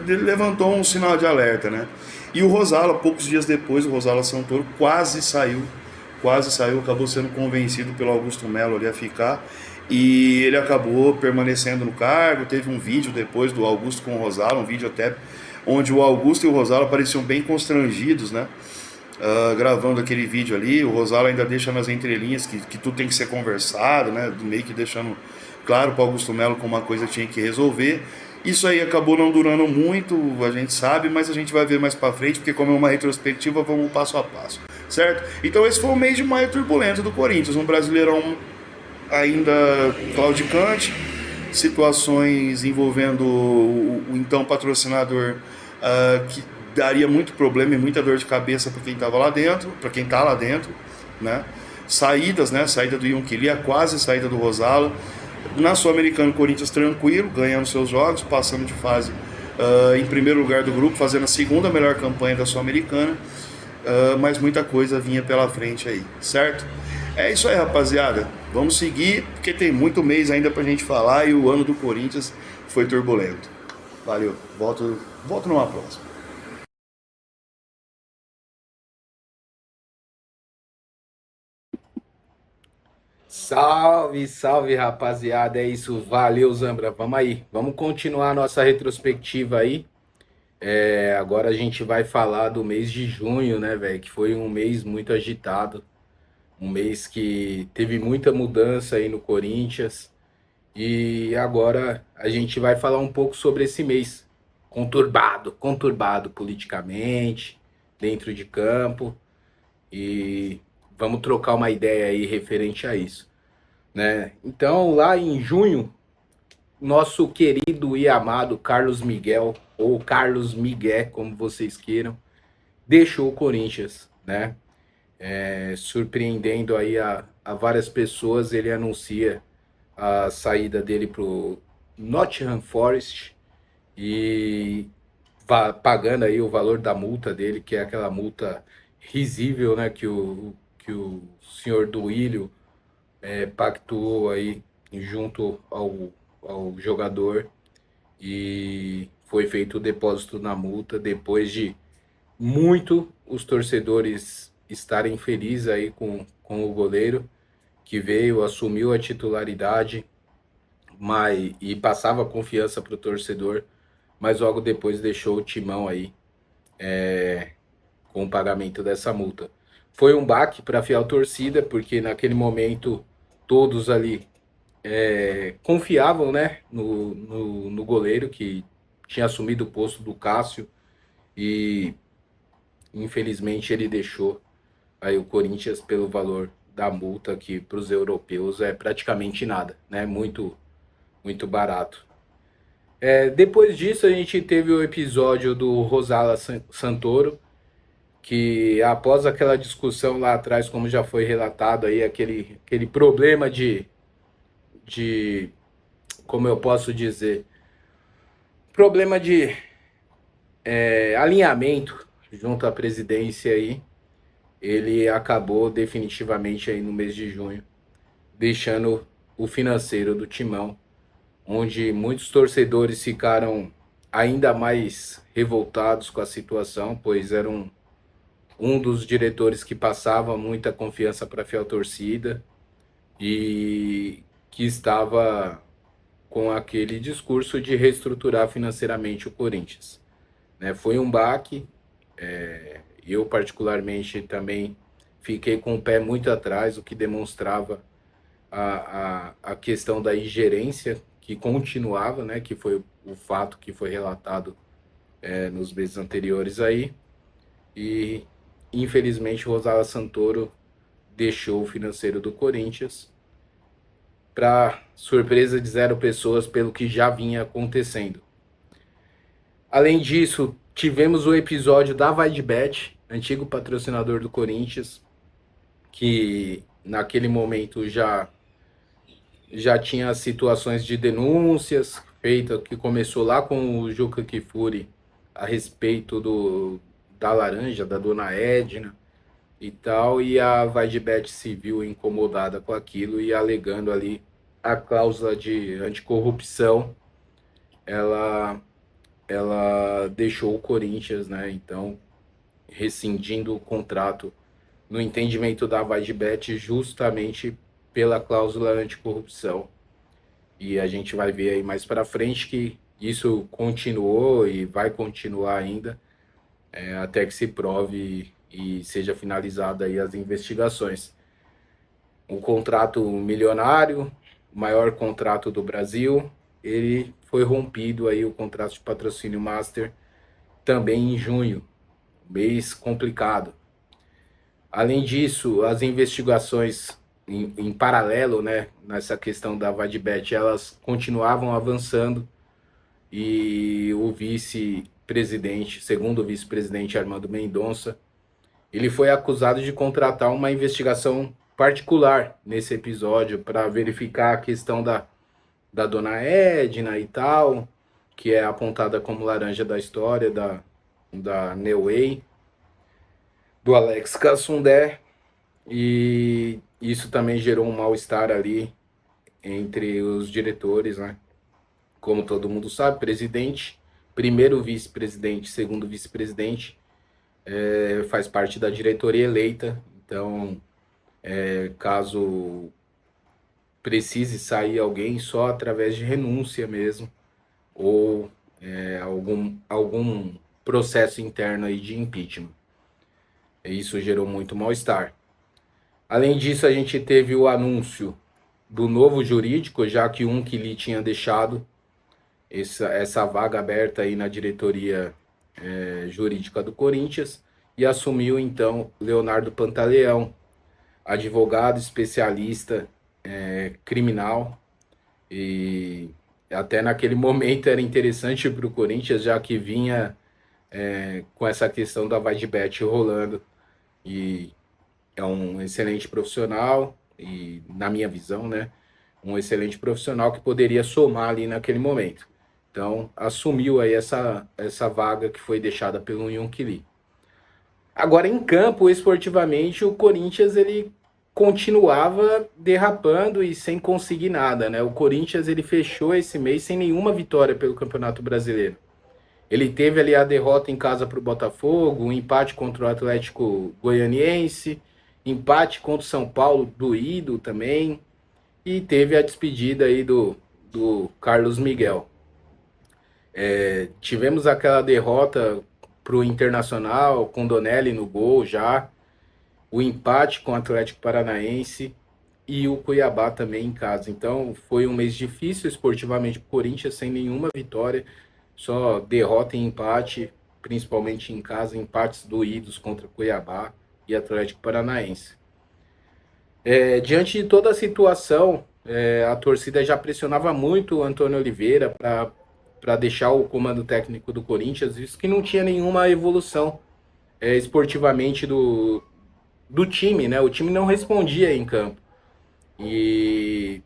[SPEAKER 1] levantou um sinal de alerta, né? E o Rosala, poucos dias depois, o Rosala Santoro quase saiu, acabou sendo convencido pelo Augusto Melo ali a ficar, e ele acabou permanecendo no cargo. Teve um vídeo depois do Augusto com o Rosala, um vídeo até onde o Augusto e o Rosala pareciam bem constrangidos, né? Gravando aquele vídeo ali. O Rosala ainda deixa nas entrelinhas que tudo tem que ser conversado, né? Meio que deixando claro para o Augusto Melo como uma coisa tinha que resolver. Isso aí acabou não durando muito, a gente sabe, mas a gente vai ver mais pra frente, porque como é uma retrospectiva, vamos passo a passo, certo? Então esse foi o mês de maio turbulento do Corinthians, um Brasileirão ainda claudicante, situações envolvendo o então patrocinador, que daria muito problema e muita dor de cabeça para quem estava lá dentro, para quem tá lá dentro, né? Saídas, né? Saída do Yonquili, a quase saída do Rosala. Na Sul-Americana, o Corinthians tranquilo, ganhando seus jogos, passando de fase em primeiro lugar do grupo, fazendo a segunda melhor campanha da Sul-Americana, mas muita coisa vinha pela frente aí, certo? É isso aí, rapaziada. Vamos seguir, porque tem muito mês ainda pra gente falar e o ano do Corinthians foi turbulento. Valeu, volto numa próxima.
[SPEAKER 4] Salve, salve, rapaziada. É isso, valeu, Zambra. Vamos aí, vamos continuar a nossa retrospectiva aí. Agora a gente vai falar do mês de junho, né, velho? Que foi um mês muito agitado, um mês que teve muita mudança aí no Corinthians. E agora a gente vai falar um pouco sobre esse mês conturbado politicamente, dentro de campo. E vamos trocar uma ideia aí referente a isso, né? Então, lá em junho, nosso querido e amado Carlos Miguel, ou Carlos Miguel, como vocês queiram, deixou o Corinthians, né? Surpreendendo aí a várias pessoas, ele anuncia a saída dele pro Nottingham Forest e pagando aí o valor da multa dele, que é aquela multa risível, né? Que o senhor Duílio pactuou aí junto ao jogador, e foi feito o depósito na multa depois de muito os torcedores estarem felizes aí com o goleiro que veio, assumiu a titularidade, e passava confiança para o torcedor, mas logo depois deixou o timão aí com o pagamento dessa multa. Foi um baque para a fiel torcida, porque naquele momento todos ali confiavam, né, no goleiro que tinha assumido o posto do Cássio, e infelizmente ele deixou aí o Corinthians pelo valor da multa, que para os europeus é praticamente nada, né, muito barato. Depois disso a gente teve o episódio do Rosala Santoro, que após aquela discussão lá atrás, como já foi relatado aí, aquele problema de como eu posso dizer, problema de alinhamento junto à presidência aí, ele acabou definitivamente aí no mês de junho deixando o financeiro do Timão, onde muitos torcedores ficaram ainda mais revoltados com a situação, pois era um dos diretores que passava muita confiança para a fiel torcida e que estava com aquele discurso de reestruturar financeiramente o Corinthians, né? Foi um baque. Eu particularmente também fiquei com o pé muito atrás, o que demonstrava a questão da ingerência que continuava, né? Que foi o fato que foi relatado nos meses anteriores aí. E infelizmente o Rosala Santoro deixou o financeiro do Corinthians, para surpresa de zero pessoas, pelo que já vinha acontecendo. Além disso, tivemos o episódio da VaidBet, antigo patrocinador do Corinthians, que naquele momento já tinha situações de denúncias feitas, que começou lá com o Juca Kfouri a respeito da laranja, da dona Edna e tal, e a VaidBet se viu incomodada com aquilo e alegando ali a cláusula de anticorrupção, ela deixou o Corinthians, né? Então, rescindindo o contrato no entendimento da VaidBet justamente pela cláusula anticorrupção. E a gente vai ver aí mais para frente que isso continuou e vai continuar ainda, até que se prove e seja finalizada aí as investigações. Um contrato milionário, o maior contrato do Brasil, ele foi rompido aí, o contrato de patrocínio master, também em junho, mês complicado. Além disso, as investigações em paralelo, né, nessa questão da VaidBet, elas continuavam avançando e o vice-presidente, segundo o vice-presidente Armando Mendonça, ele foi acusado de contratar uma investigação particular nesse episódio para verificar a questão da dona Edna e tal, que é apontada como laranja da história da Neway, do Alex Cassundé, e isso também gerou um mal-estar ali entre os diretores, né? Como todo mundo sabe, presidente, primeiro vice-presidente, segundo vice-presidente, faz parte da diretoria eleita, então caso precise sair alguém só através de renúncia mesmo, ou algum processo interno aí de impeachment. Isso gerou muito mal-estar. Além disso, a gente teve o anúncio do novo jurídico, já que o Unquili tinha deixado essa vaga aberta aí na diretoria jurídica do Corinthians, e assumiu então Leonardo Pantaleão, advogado especialista criminal, e até naquele momento era interessante para o Corinthians, já que vinha com essa questão da VaidBet rolando, e é um excelente profissional, e na minha visão, né, um excelente profissional que poderia somar ali naquele momento. Então, assumiu aí essa vaga que foi deixada pelo Unquili. Agora, em campo, esportivamente, o Corinthians ele continuava derrapando e sem conseguir nada, né? O Corinthians ele fechou esse mês sem nenhuma vitória pelo Campeonato Brasileiro. Ele teve ali a derrota em casa para o Botafogo, um empate contra o Atlético Goianiense, empate contra o São Paulo doído também, e teve a despedida aí do Carlos Miguel. Tivemos aquela derrota para o Internacional, com Donelli no gol já, o empate com o Atlético Paranaense e o Cuiabá também em casa. Então foi um mês difícil esportivamente para o Corinthians, sem nenhuma vitória, só derrota e empate, principalmente em casa, empates doídos contra Cuiabá e Atlético Paranaense. Diante de toda a situação, a torcida já pressionava muito o Antônio Oliveira para deixar o comando técnico do Corinthians, visto que não tinha nenhuma evolução esportivamente do time, né? O time não respondia em campo. E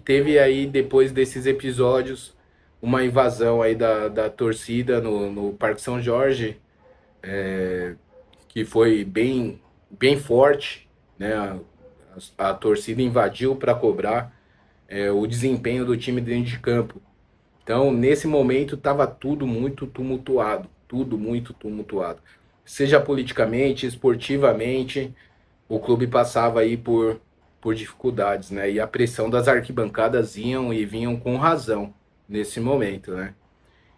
[SPEAKER 4] teve aí, depois desses episódios, uma invasão aí da torcida no Parque São Jorge, que foi bem forte, né? A torcida invadiu para cobrar o desempenho do time dentro de campo. Então, nesse momento, estava tudo muito tumultuado, seja politicamente, esportivamente, o clube passava aí por dificuldades, né? E a pressão das arquibancadas vinham com razão nesse momento, né?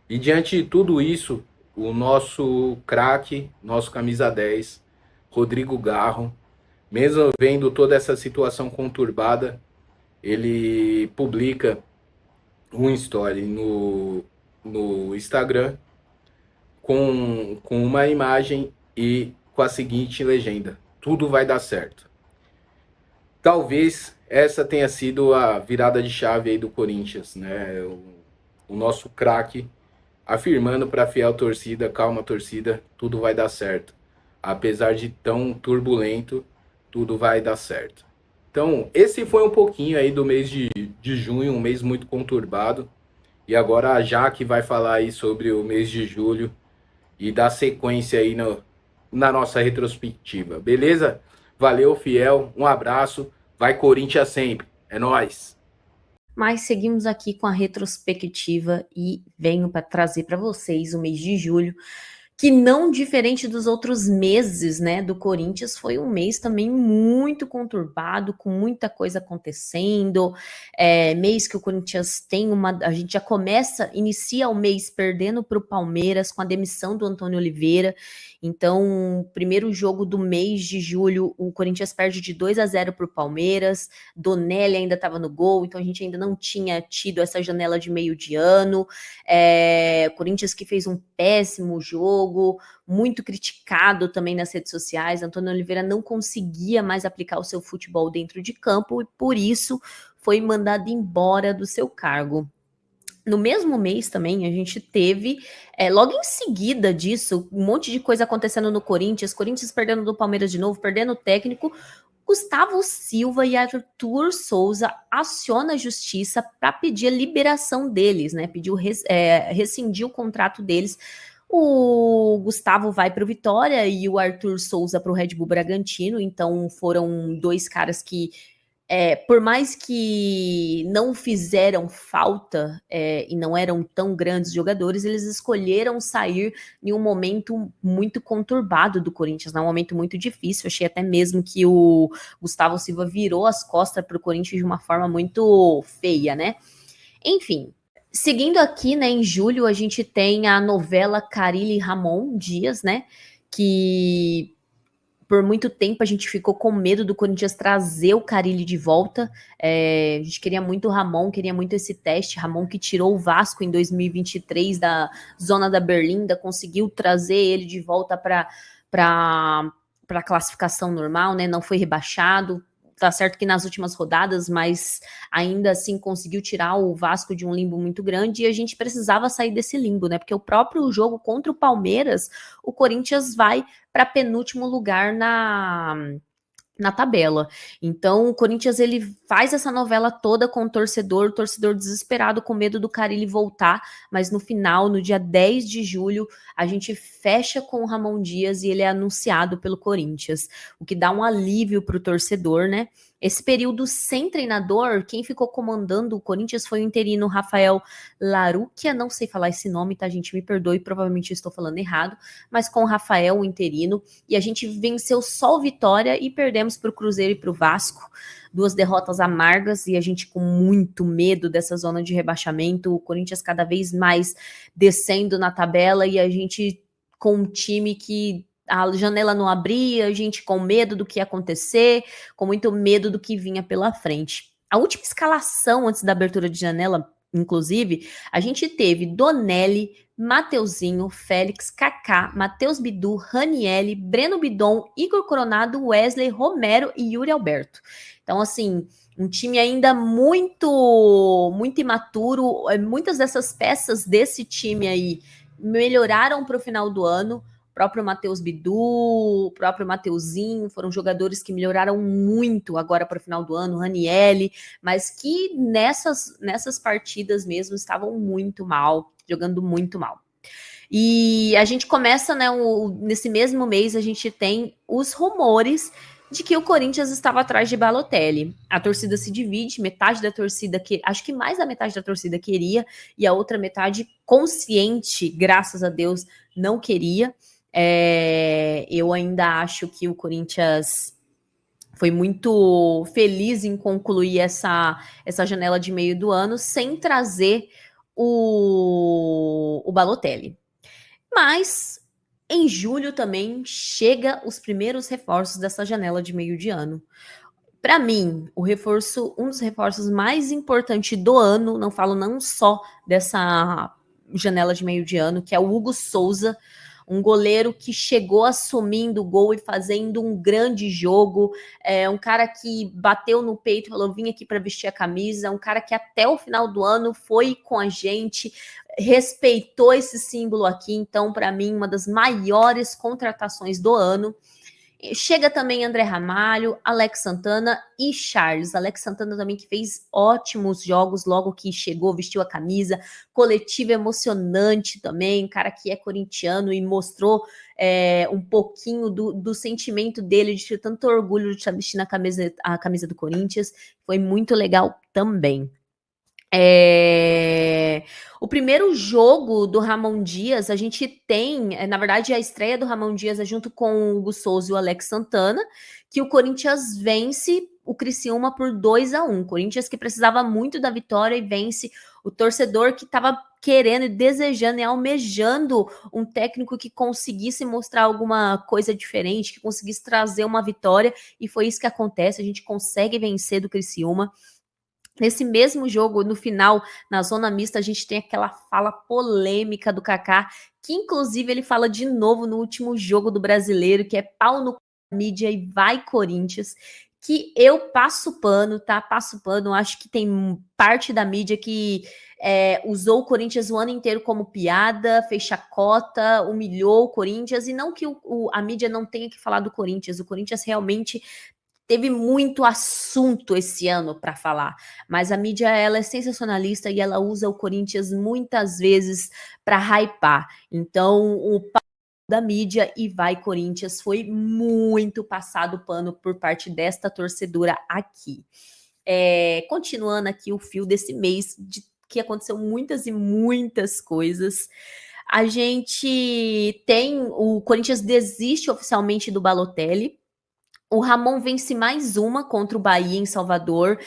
[SPEAKER 4] E diante de tudo isso, o nosso craque, nosso camisa 10, Rodrigo Garro, mesmo vendo toda essa situação conturbada, ele publica um story no Instagram com uma imagem e com a seguinte legenda: tudo vai dar certo. Talvez essa tenha sido a virada de chave aí do Corinthians, né? O nosso craque afirmando para a fiel torcida, calma torcida, tudo vai dar certo. Apesar de tão turbulento, tudo vai dar certo. Então, esse foi um pouquinho aí do mês de junho, um mês muito conturbado. E agora a Jaque vai falar aí sobre o mês de julho e dar sequência aí na nossa retrospectiva, beleza? Valeu, fiel, um abraço, vai Corinthians sempre, é nóis!
[SPEAKER 5] Mas seguimos aqui com a retrospectiva e venho para trazer para vocês o mês de julho, que não diferente dos outros meses, né, do Corinthians, foi um mês também muito conturbado, com muita coisa acontecendo, mês que o Corinthians tem a gente já inicia o mês perdendo para o Palmeiras com a demissão do Antônio Oliveira. Então, primeiro jogo do mês de julho, o Corinthians perde de 2-0 para o Palmeiras, Donelli ainda estava no gol, então a gente ainda não tinha tido essa janela de meio de ano, Corinthians que fez um péssimo jogo, muito criticado também nas redes sociais, Antônio Oliveira não conseguia mais aplicar o seu futebol dentro de campo e por isso foi mandado embora do seu cargo. No mesmo mês também, a gente teve, logo em seguida disso, um monte de coisa acontecendo no Corinthians perdendo do Palmeiras de novo, perdendo o técnico, Gustavo Silva e Arthur Souza acionam a justiça para pedir a liberação deles, né? Rescindir o contrato deles. O Gustavo vai para o Vitória e o Arthur Souza para o Red Bull Bragantino, então foram dois caras que por mais que não fizeram falta e não eram tão grandes jogadores, eles escolheram sair em um momento muito conturbado do Corinthians, num momento muito difícil. Achei até mesmo que o Gustavo Silva virou as costas para o Corinthians de uma forma muito feia, né? Enfim, seguindo aqui, né, em julho, a gente tem a novela Carille Ramon Dias, né, que por muito tempo a gente ficou com medo do Corinthians trazer o Carille de volta. A gente queria muito o Ramon, queria muito esse teste. Ramon que tirou o Vasco em 2023 da zona da Berlinda, conseguiu trazer ele de volta para a classificação normal, né? Não foi rebaixado. Tá certo que nas últimas rodadas, mas ainda assim conseguiu tirar o Vasco de um limbo muito grande e a gente precisava sair desse limbo, né? Porque o próprio jogo contra o Palmeiras, o Corinthians vai para penúltimo lugar na tabela. Então, o Corinthians ele faz essa novela toda com o torcedor desesperado, com medo do Carille voltar, mas no final, no dia 10 de julho, a gente fecha com o Ramon Dias e ele é anunciado pelo Corinthians, o que dá um alívio para o torcedor, né? Esse período sem treinador, quem ficou comandando o Corinthians foi o interino Rafael Larucchia, não sei falar esse nome, tá, gente? Me perdoe, provavelmente estou falando errado, mas com o Rafael, o interino, e a gente venceu só o Vitória e perdemos para o Cruzeiro e para o Vasco, 2 derrotas amargas, e a gente com muito medo dessa zona de rebaixamento, o Corinthians cada vez mais descendo na tabela, e a gente com um time que a janela não abria, a gente com medo do que ia acontecer, com muito medo do que vinha pela frente. A última escalação antes da abertura de janela, inclusive, a gente teve Donelli, Mateuzinho, Félix, Kaká, Matheus Bidu, Ranielli, Breno Bidon, Igor Coronado, Wesley, Romero e Yuri Alberto. Então, assim, um time ainda muito imaturo. Muitas dessas peças desse time aí melhoraram para o final do ano. O próprio Matheus Bidu, o próprio Mateuzinho, foram jogadores que melhoraram muito agora para o final do ano, Ranielli, mas que nessas partidas mesmo estavam muito mal, jogando muito mal. E a gente começa, né, nesse mesmo mês, a gente tem os rumores de que o Corinthians estava atrás de Balotelli. A torcida se divide, metade da torcida, acho que mais da metade da torcida queria, e a outra metade consciente, graças a Deus, não queria. Eu ainda acho que o Corinthians foi muito feliz em concluir essa janela de meio do ano sem trazer o Balotelli. Mas em julho também chega os primeiros reforços dessa janela de meio de ano. Para mim, um dos reforços mais importantes do ano, não falo não só dessa janela de meio de ano, que é o Hugo Souza. Um goleiro que chegou assumindo o gol e fazendo um grande jogo, um cara que bateu no peito e falou, vim aqui para vestir a camisa, um cara que até o final do ano foi com a gente, respeitou esse símbolo aqui, então para mim uma das maiores contratações do ano. Chega também André Ramalho, Alex Santana e Charles. Alex Santana também que fez ótimos jogos logo que chegou, vestiu a camisa, coletiva emocionante também, cara que é corintiano e mostrou um pouquinho do sentimento dele de ter tanto orgulho de estar vestindo a camisa do Corinthians. Foi muito legal também. O primeiro jogo do Ramon Dias, a gente tem, na verdade, a estreia do Ramon Dias é junto com o Hugo Souza e o Alex Santana, que o Corinthians vence o Criciúma por 2-1. Corinthians que precisava muito da vitória e vence o torcedor que estava querendo e desejando e almejando um técnico que conseguisse mostrar alguma coisa diferente, que conseguisse trazer uma vitória, e foi isso que acontece, a gente consegue vencer do Criciúma. Nesse mesmo jogo, no final, na zona mista, a gente tem aquela fala polêmica do Kaká, que inclusive ele fala de novo no último jogo do Brasileiro, que é pau no mídia e vai Corinthians, que eu passo pano, tá? Passo pano, acho que tem parte da mídia que usou o Corinthians o ano inteiro como piada, fez chacota, humilhou o Corinthians, e não que a mídia não tenha que falar do Corinthians, o Corinthians realmente teve muito assunto esse ano para falar, mas a mídia ela é sensacionalista e ela usa o Corinthians muitas vezes para hypar. Então, o papo da mídia e vai Corinthians foi muito passado pano por parte desta torcedora aqui. Continuando aqui o fio desse mês, que aconteceu muitas e muitas coisas. A gente tem, o Corinthians desiste oficialmente do Balotelli. O Ramon vence mais uma contra o Bahia em Salvador.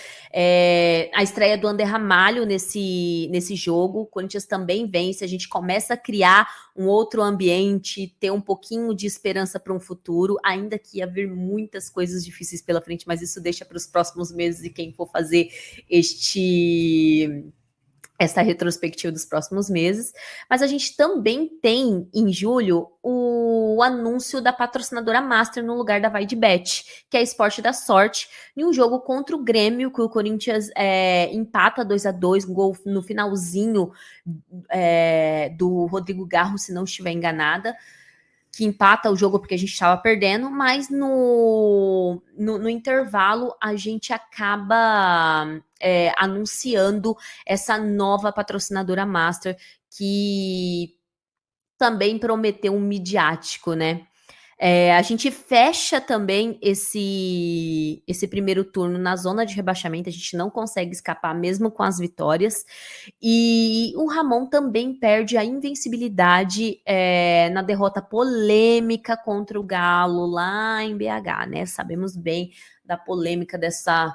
[SPEAKER 5] A estreia do André Ramalho nesse jogo. O Corinthians também vence. A gente começa a criar um outro ambiente, ter um pouquinho de esperança para um futuro, ainda que ia vir muitas coisas difíceis pela frente, mas isso deixa para os próximos meses e quem for fazer essa retrospectiva dos próximos meses. Mas a gente também tem, em julho, o anúncio da patrocinadora Master no lugar da Vai de Bet, que é a Esporte da Sorte, em um jogo contra o Grêmio, que o Corinthians empata 2-2, um gol no finalzinho do Rodrigo Garro, se não estiver enganada, que empata o jogo porque a gente estava perdendo, mas no intervalo a gente acaba anunciando essa nova patrocinadora Master, que também prometeu um midiático, né? A gente fecha também esse primeiro turno na zona de rebaixamento, a gente não consegue escapar mesmo com as vitórias, e o Ramon também perde a invencibilidade na derrota polêmica contra o Galo lá em BH, né? Sabemos bem da polêmica dessa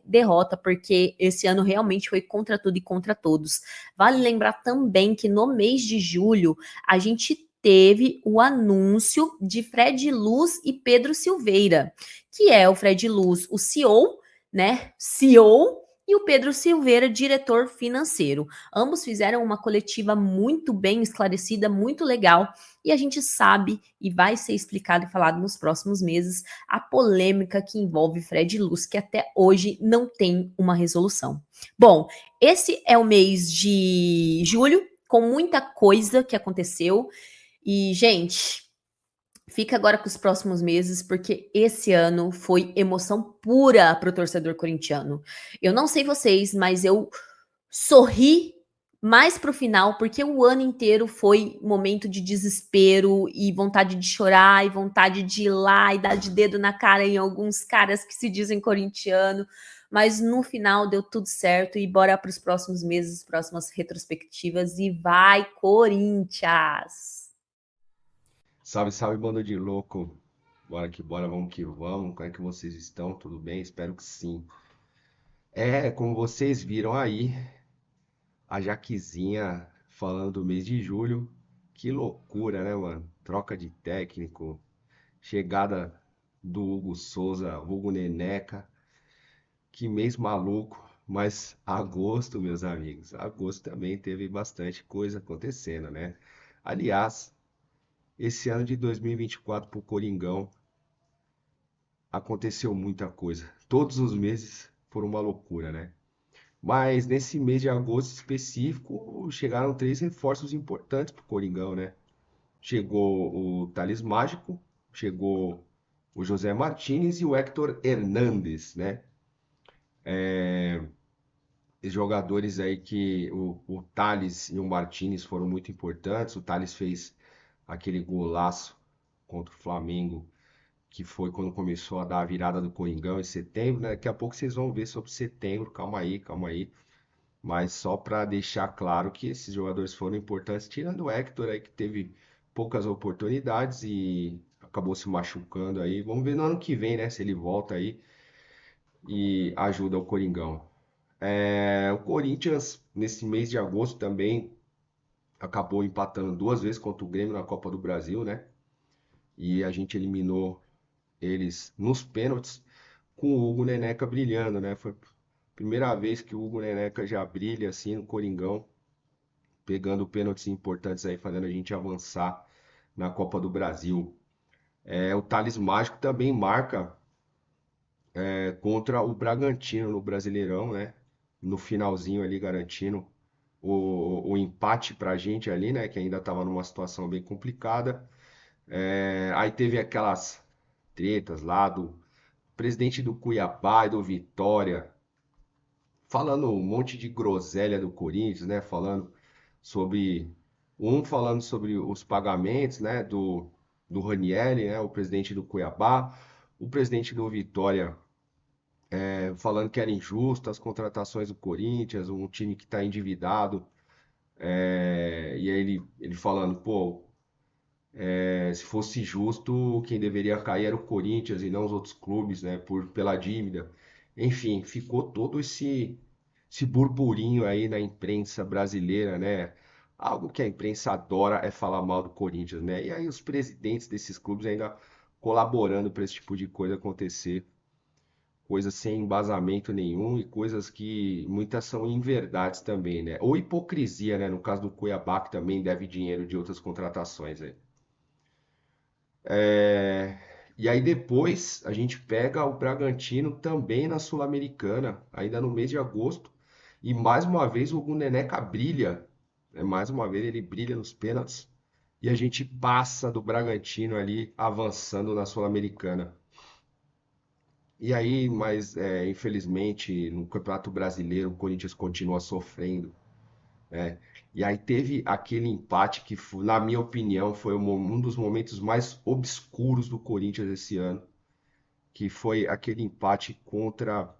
[SPEAKER 5] derrota, porque esse ano realmente foi contra tudo e contra todos. Vale lembrar também que no mês de julho a gente teve o anúncio de Fred Luz e Pedro Silveira, que é o Fred Luz, o CEO, né? CEO, e o Pedro Silveira, diretor financeiro. Ambos fizeram uma coletiva muito bem esclarecida, muito legal, e a gente sabe, e vai ser explicado e falado nos próximos meses, a polêmica que envolve Fred Luz, que até hoje não tem uma resolução. Bom, esse é o mês de julho, com muita coisa que aconteceu. E, gente, fica agora com os próximos meses, porque esse ano foi emoção pura para o torcedor corintiano. Eu não sei vocês, mas eu sorri mais pro final, porque o ano inteiro foi momento de desespero e vontade de chorar e vontade de ir lá e dar de dedo na cara em alguns caras que se dizem corintiano. Mas no final deu tudo certo e bora para os próximos meses, próximas retrospectivas, e vai Corinthians!
[SPEAKER 6] Salve, salve, bando de louco. Bora que bora, vamos que vamos. Como é que vocês estão? Tudo bem? Espero que sim. Como vocês viram aí, a Jaquezinha falando do mês de julho. Que loucura, né, mano? Troca de técnico, chegada do Hugo Souza, Hugo Neneca. Que mês maluco. Mas agosto, meus amigos, agosto também teve bastante coisa acontecendo, né? Aliás, esse ano de 2024 pro Coringão aconteceu muita coisa. Todos os meses foram uma loucura, né? Mas nesse mês de agosto específico, chegaram 3 reforços importantes pro Coringão, né? Chegou o Thales Mágico, chegou o José Martínez e o Héctor Hernández, né? Os jogadores aí que o Thales e o Martínez foram muito importantes. O Thales fez aquele golaço contra o Flamengo, que foi quando começou a dar a virada do Coringão em setembro, né? Daqui a pouco vocês vão ver sobre setembro, calma aí, calma aí. Mas só para deixar claro que esses jogadores foram importantes, tirando o Héctor aí que teve poucas oportunidades e acabou se machucando aí. Vamos ver no ano que vem, né? Se ele volta aí e ajuda o Coringão. O Corinthians, nesse mês de agosto também, acabou empatando 2 vezes contra o Grêmio na Copa do Brasil, né? E a gente eliminou eles nos pênaltis com o Hugo Neneca brilhando, né? Foi a primeira vez que o Hugo Neneca já brilha assim no Coringão, pegando pênaltis importantes aí, fazendo a gente avançar na Copa do Brasil. O Thales Mágico também marca contra o Bragantino no Brasileirão, né? No finalzinho ali, garantindo o empate pra gente ali, né? Que ainda estava numa situação bem complicada. Aí teve aquelas tretas lá do presidente do Cuiabá e do Vitória, falando um monte de groselha do Corinthians, né? Falando sobre os pagamentos, né? Do Ranieri, né? O presidente do Cuiabá, o presidente do Vitória falando que era injusto as contratações do Corinthians, um time que está endividado. E aí ele falando, pô, se fosse justo, quem deveria cair era o Corinthians e não os outros clubes, né, pela dívida. Enfim, ficou todo esse burburinho aí na imprensa brasileira, né? Algo que a imprensa adora é falar mal do Corinthians, né? E aí os presidentes desses clubes ainda colaborando para esse tipo de coisa acontecer. Coisas sem embasamento nenhum e coisas que muitas são inverdades também, né? Ou hipocrisia, né? No caso do Cuiabá, que também deve dinheiro de outras contratações aí. E aí depois a gente pega o Bragantino também na Sul-Americana, ainda no mês de agosto. E mais uma vez o Neneca brilha, né? Mais uma vez ele brilha nos pênaltis. E a gente passa do Bragantino ali avançando na Sul-Americana. E aí, mas infelizmente no Campeonato Brasileiro o Corinthians continua sofrendo, né? E aí teve aquele empate que, na minha opinião, foi um dos momentos mais obscuros do Corinthians esse ano, que foi aquele empate contra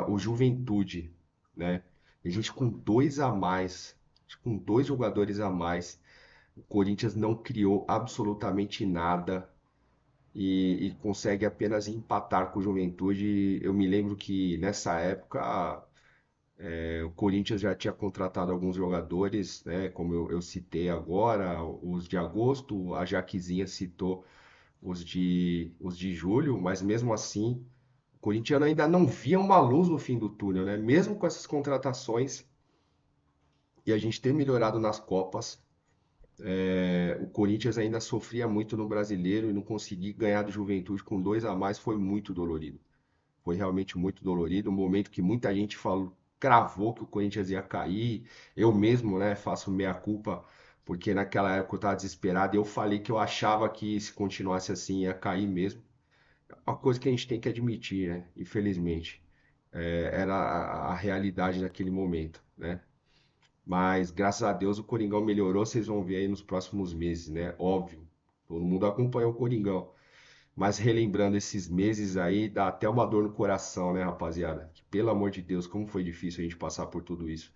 [SPEAKER 6] o Juventude, né? A gente com 2 a mais, com 2 jogadores a mais, o Corinthians não criou absolutamente nada e consegue apenas empatar com o Juventude. Eu me lembro que nessa época o Corinthians já tinha contratado alguns jogadores, né, como eu citei agora, os de agosto, a Jaquezinha citou os de julho, mas mesmo assim o Corinthians ainda não via uma luz no fim do túnel, né? Mesmo com essas contratações e a gente ter melhorado nas Copas, o Corinthians ainda sofria muito no Brasileiro e não conseguir ganhar do Juventude com 2 a mais foi muito dolorido. Foi realmente muito dolorido, um momento que muita gente falou, cravou que o Corinthians ia cair. Eu mesmo, né, faço meia-culpa, porque naquela época eu estava desesperado e eu falei que eu achava que se continuasse assim ia cair mesmo. É uma coisa que a gente tem que admitir, né? Infelizmente. Era a realidade naquele momento, né? Mas graças a Deus o Coringão melhorou, vocês vão ver aí nos próximos meses, né? Óbvio, todo mundo acompanhou o Coringão. Mas relembrando esses meses aí, dá até uma dor no coração, né, rapaziada? Que, pelo amor de Deus, como foi difícil a gente passar por tudo isso.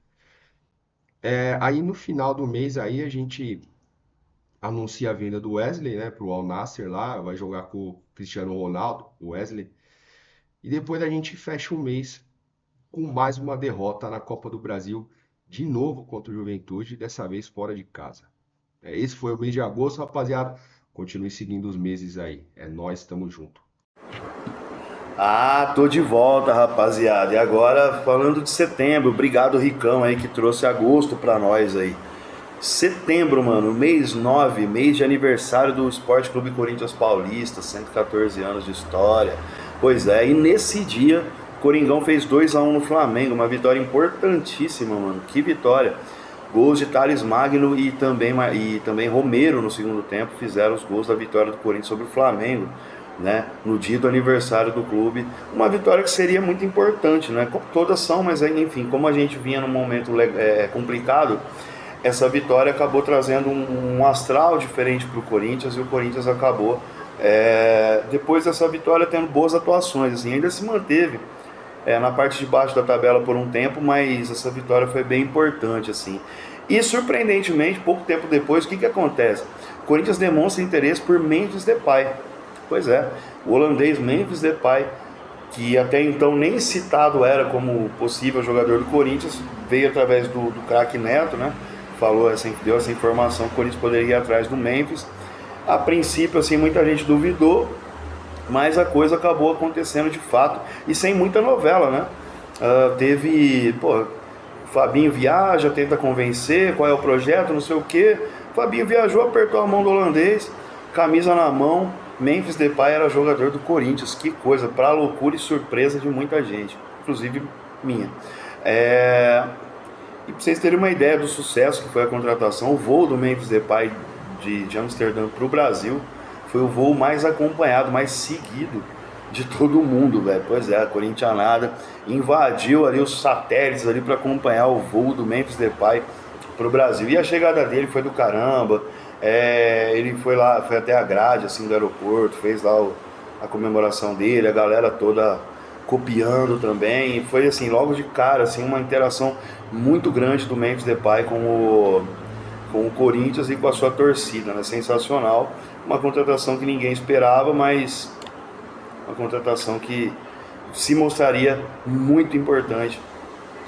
[SPEAKER 6] Aí no final do mês aí a gente anuncia a venda do Wesley, né, pro Al Nassr lá, vai jogar com o Cristiano Ronaldo, o Wesley. E depois a gente fecha o mês com mais uma derrota na Copa do Brasil, de novo contra o Juventude, dessa vez fora de casa. Esse foi o mês de agosto, rapaziada. Continue seguindo os meses aí. É nóis, tamo junto.
[SPEAKER 1] Ah, tô de volta, rapaziada. E agora, falando de setembro, obrigado, Ricão, aí, que trouxe agosto pra nós aí. Setembro, mano, mês 9, mês de aniversário do Esporte Clube Corinthians Paulista, 114 anos de história. Pois é, e nesse dia, Coringão fez 2-1 no Flamengo, uma vitória importantíssima, mano, que vitória. Gols de Thales Magno e também Romero no segundo tempo fizeram os gols da vitória do Corinthians sobre o Flamengo, né, no dia do aniversário do clube. Uma vitória que seria muito importante, né? Todas são, mas enfim, como a gente vinha num momento complicado, essa vitória acabou trazendo um astral diferente para o Corinthians, e o Corinthians acabou, depois dessa vitória, tendo boas atuações, assim, ainda se manteve na parte de baixo da tabela por um tempo, mas essa vitória foi bem importante, assim. E surpreendentemente, pouco tempo depois, o que acontece? O Corinthians demonstra interesse por Memphis Depay. Pois é, o holandês Memphis Depay, que até então nem citado era como possível jogador do Corinthians, veio através do craque Neto, né? Deu essa informação que o Corinthians poderia ir atrás do Memphis. A princípio, assim, muita gente duvidou, mas a coisa acabou acontecendo de fato, e sem muita novela, né? Fabinho viaja, tenta convencer, qual é o projeto, não sei o quê. Fabinho viajou, apertou a mão do holandês, camisa na mão, Memphis Depay era jogador do Corinthians. Que coisa, para loucura e surpresa de muita gente, inclusive minha. E para vocês terem uma ideia do sucesso que foi a contratação, o voo do Memphis Depay de Amsterdã para o Brasil foi o voo mais acompanhado, mais seguido de todo mundo, velho. Pois é, a corintianada invadiu ali os satélites ali para acompanhar o voo do Memphis Depay para o Brasil. E a chegada dele foi do caramba. Ele foi lá, foi até a grade assim, do aeroporto, fez lá a comemoração dele, a galera toda copiando também. E foi assim, logo de cara, assim, uma interação muito grande do Memphis Depay com o Corinthians e com a sua torcida, né? Sensacional. Uma contratação que ninguém esperava, mas uma contratação que se mostraria muito importante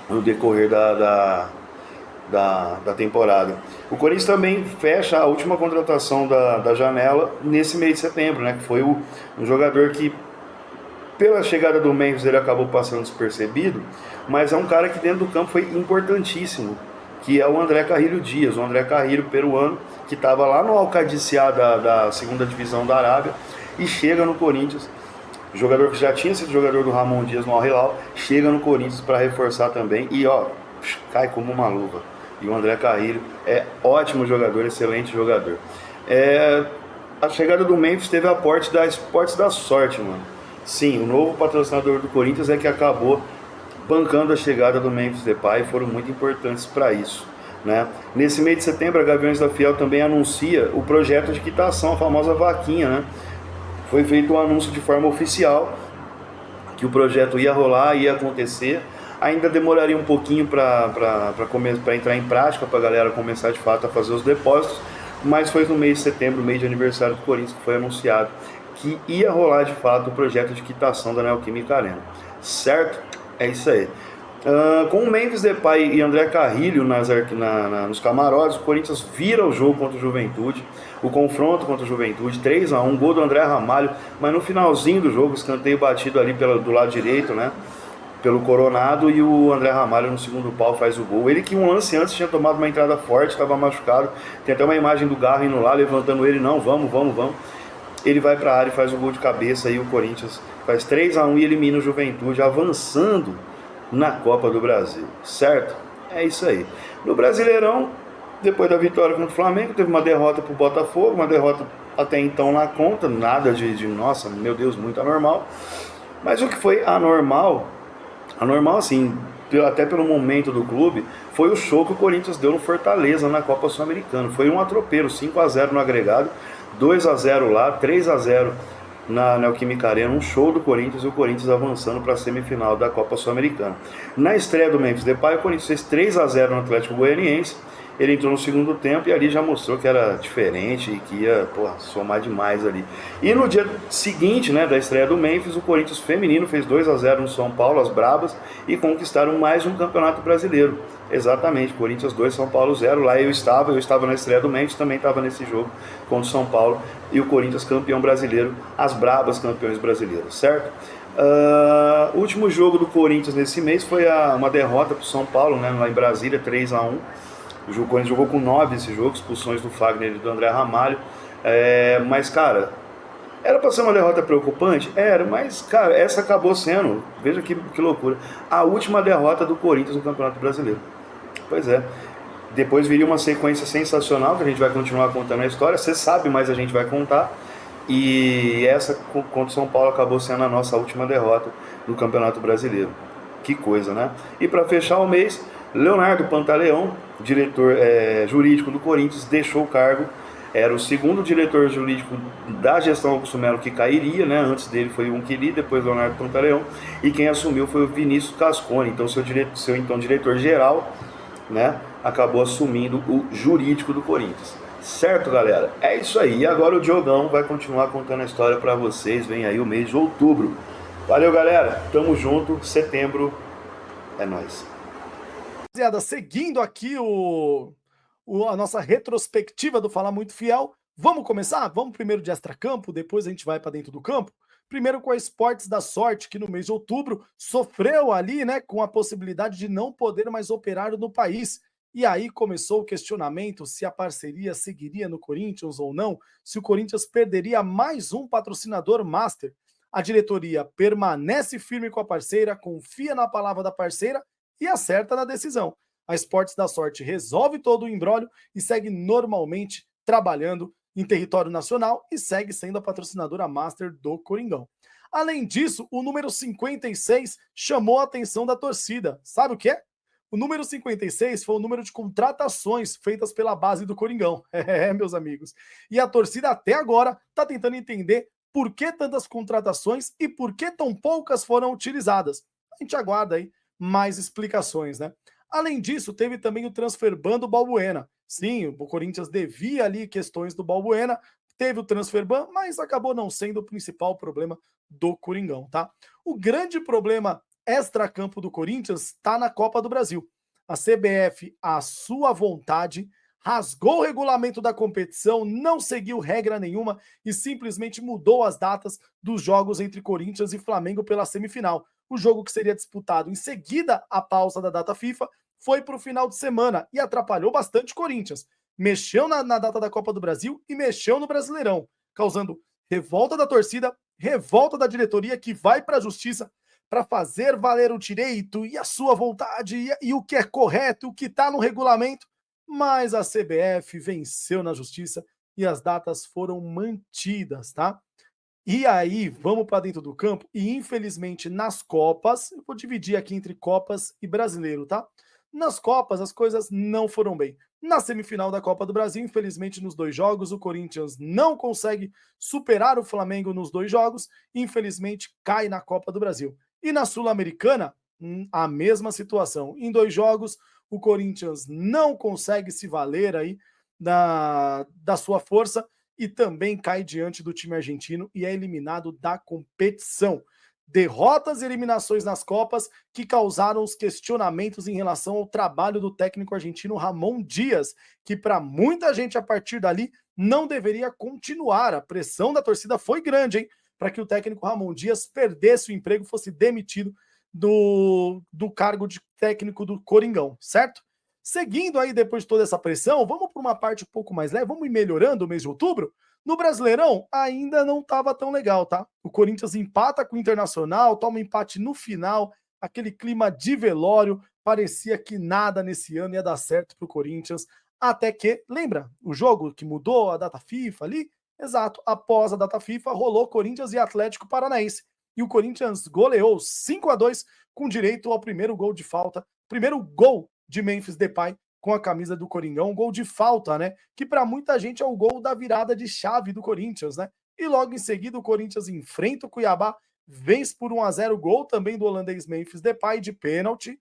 [SPEAKER 1] no decorrer da temporada. O Corinthians também fecha a última contratação da janela nesse mês de setembro, né? Que foi um jogador que, pela chegada do Memphis, ele acabou passando despercebido, mas é um cara que dentro do campo foi importantíssimo, que é o André Carrilho Dias. O André Carrilho, peruano, que estava lá no Al-Qadisiá da segunda divisão da Arábia, e chega no Corinthians. Jogador que já tinha sido jogador do Ramon Dias no Al-Hilal, chega no Corinthians para reforçar também, e cai como uma luva. E o André Carrilho é ótimo jogador, excelente jogador. A chegada do Memphis teve aporte da Esportes da Sorte, mano. Sim, o novo patrocinador do Corinthians que acabou bancando a chegada do Memphis Depay, foram muito importantes para isso, né? Nesse mês de setembro, a Gaviões da Fiel também anuncia o projeto de quitação, a famosa vaquinha, né? Foi feito um anúncio de forma oficial que o projeto ia rolar, ia acontecer. Ainda demoraria um pouquinho para entrar em prática, para a galera começar de fato a fazer os depósitos, mas foi no mês de setembro, mês de aniversário do Corinthians, que foi anunciado que ia rolar de fato o projeto de quitação da Neoquímica Arena. Certo? É isso aí. Com o Memphis Depay e André Carrilho nos camarotes, o Corinthians vira o jogo contra o Juventude, o confronto contra o Juventude, 3-1, gol do André Ramalho, mas no finalzinho do jogo, escanteio batido ali do lado direito, né, pelo Coronado, e o André Ramalho no segundo pau faz o gol. Ele que um lance antes tinha tomado uma entrada forte, estava machucado, tem até uma imagem do Garro indo lá, levantando ele, não, vamos. Ele vai para a área e faz o gol de cabeça, e o Corinthians faz 3-1 e elimina o Juventude, avançando na Copa do Brasil, certo? É isso aí. No Brasileirão, depois da vitória contra o Flamengo, teve uma derrota para o Botafogo, uma derrota até então na conta, nada de nossa, meu Deus, muito anormal. Mas o que foi anormal assim, até pelo momento do clube, foi o show que o Corinthians deu no Fortaleza na Copa Sul-Americana. Foi um atropelo, 5-0 no agregado, 2-0 lá, 3-0 na Neoquímica Arena, um show do Corinthians, e o Corinthians avançando para a semifinal da Copa Sul-Americana. Na estreia do Memphis Depay, o Corinthians fez 3-0 no Atlético Goianiense. Ele entrou no segundo tempo e ali já mostrou que era diferente e que ia somar demais ali. E no dia seguinte, né, da estreia do Memphis, o Corinthians feminino fez 2-0 no São Paulo, as Brabas, e conquistaram mais um campeonato brasileiro. Exatamente, Corinthians 2, São Paulo 0. Lá eu estava na estreia do Memphis, também estava nesse jogo contra o São Paulo, e o Corinthians campeão brasileiro, as Brabas campeões brasileiros, certo? O último jogo do Corinthians nesse mês foi uma derrota para o São Paulo, né, lá em Brasília, 3-1. O Corinthians jogou com 9 esse jogo, expulsões do Fagner e do André Ramalho. Mas, cara, era para ser uma derrota preocupante? Era, mas, cara, essa acabou sendo, veja que loucura, a última derrota do Corinthians no Campeonato Brasileiro. Pois é. Depois viria uma sequência sensacional, que a gente vai continuar contando a história. Você sabe, mas a gente vai contar. E essa contra o São Paulo acabou sendo a nossa última derrota no Campeonato Brasileiro. Que coisa, né? E para fechar o mês, Leonardo Pantaleão, diretor jurídico do Corinthians, deixou o cargo. Era o segundo diretor jurídico da gestão Augusto Melo que cairia, né? Antes dele foi um Quiri, depois Leonardo Pantaleão, e quem assumiu foi o Vinícius Cascone. Então seu então diretor-geral, né, acabou assumindo o jurídico do Corinthians. Certo, galera? É isso aí. E agora o Diogão vai continuar contando a história para vocês. Vem aí o mês de outubro. Valeu, galera. Tamo junto. Setembro é nóis.
[SPEAKER 7] Rapaziada, seguindo aqui a nossa retrospectiva do Fala Muito Fiel, vamos começar? Vamos primeiro de extracampo, depois a gente vai para dentro do campo. Primeiro com a Esportes da Sorte, que no mês de outubro sofreu ali, né, com a possibilidade de não poder mais operar no país. E aí começou o questionamento se a parceria seguiria no Corinthians ou não, se o Corinthians perderia mais um patrocinador master. A diretoria permanece firme com a parceira, confia na palavra da parceira e acerta na decisão. A Esportes da Sorte resolve todo o imbróglio e segue normalmente trabalhando em território nacional e segue sendo a patrocinadora master do Coringão. Além disso, o número 56 chamou a atenção da torcida. Sabe o que é? O número 56 foi o número de contratações feitas pela base do Coringão. Meus amigos. E a torcida até agora está tentando entender por que tantas contratações e por que tão poucas foram utilizadas. A gente aguarda aí mais explicações, né? Além disso, teve também o transfer ban do Balbuena. Sim, o Corinthians devia ali questões do Balbuena, teve o transfer ban, mas acabou não sendo o principal problema do Coringão, tá? O grande problema extracampo do Corinthians está na Copa do Brasil. A CBF, à sua vontade, rasgou o regulamento da competição, não seguiu regra nenhuma e simplesmente mudou as datas dos jogos entre Corinthians e Flamengo pela semifinal. O jogo que seria disputado em seguida à pausa da data FIFA foi para o final de semana e atrapalhou bastante o Corinthians. Mexeu na data da Copa do Brasil e mexeu no Brasileirão, causando revolta da torcida, revolta da diretoria que vai para a justiça para fazer valer o direito e a sua vontade e o que é correto, o que está no regulamento, mas a CBF venceu na justiça e as datas foram mantidas, tá? E aí, vamos para dentro do campo e infelizmente nas Copas, eu vou dividir aqui entre Copas e Brasileiro, tá? Nas Copas as coisas não foram bem. Na semifinal da Copa do Brasil, infelizmente nos 2 jogos, o Corinthians não consegue superar o Flamengo nos 2 jogos, e infelizmente cai na Copa do Brasil. E na Sul-Americana, a mesma situação. Em 2 jogos, o Corinthians não consegue se valer aí da sua força e também cai diante do time argentino e é eliminado da competição. Derrotas e eliminações nas Copas que causaram os questionamentos em relação ao trabalho do técnico argentino Ramon Dias, que para muita gente a partir dali não deveria continuar. A pressão da torcida foi grande, hein? Para que o técnico Ramon Dias perdesse o emprego, fosse demitido do cargo de técnico do Coringão, certo? Seguindo aí depois de toda essa pressão, vamos para uma parte um pouco mais leve, vamos ir melhorando o mês de outubro. No Brasileirão, ainda não estava tão legal, tá? O Corinthians empata com o Internacional, toma um empate no final, aquele clima de velório, parecia que nada nesse ano ia dar certo para o Corinthians, até que, lembra, o jogo que mudou a data FIFA ali? Exato, após a data FIFA, rolou Corinthians e Atlético Paranaense, e o Corinthians goleou 5-2 com direito ao primeiro gol de falta, primeiro gol de Memphis Depay com a camisa do Coringão, um gol de falta, né? Que para muita gente é o gol da virada de chave do Corinthians, né? E logo em seguida o Corinthians enfrenta o Cuiabá, vence por 1-0, gol também do holandês Memphis Depay de pênalti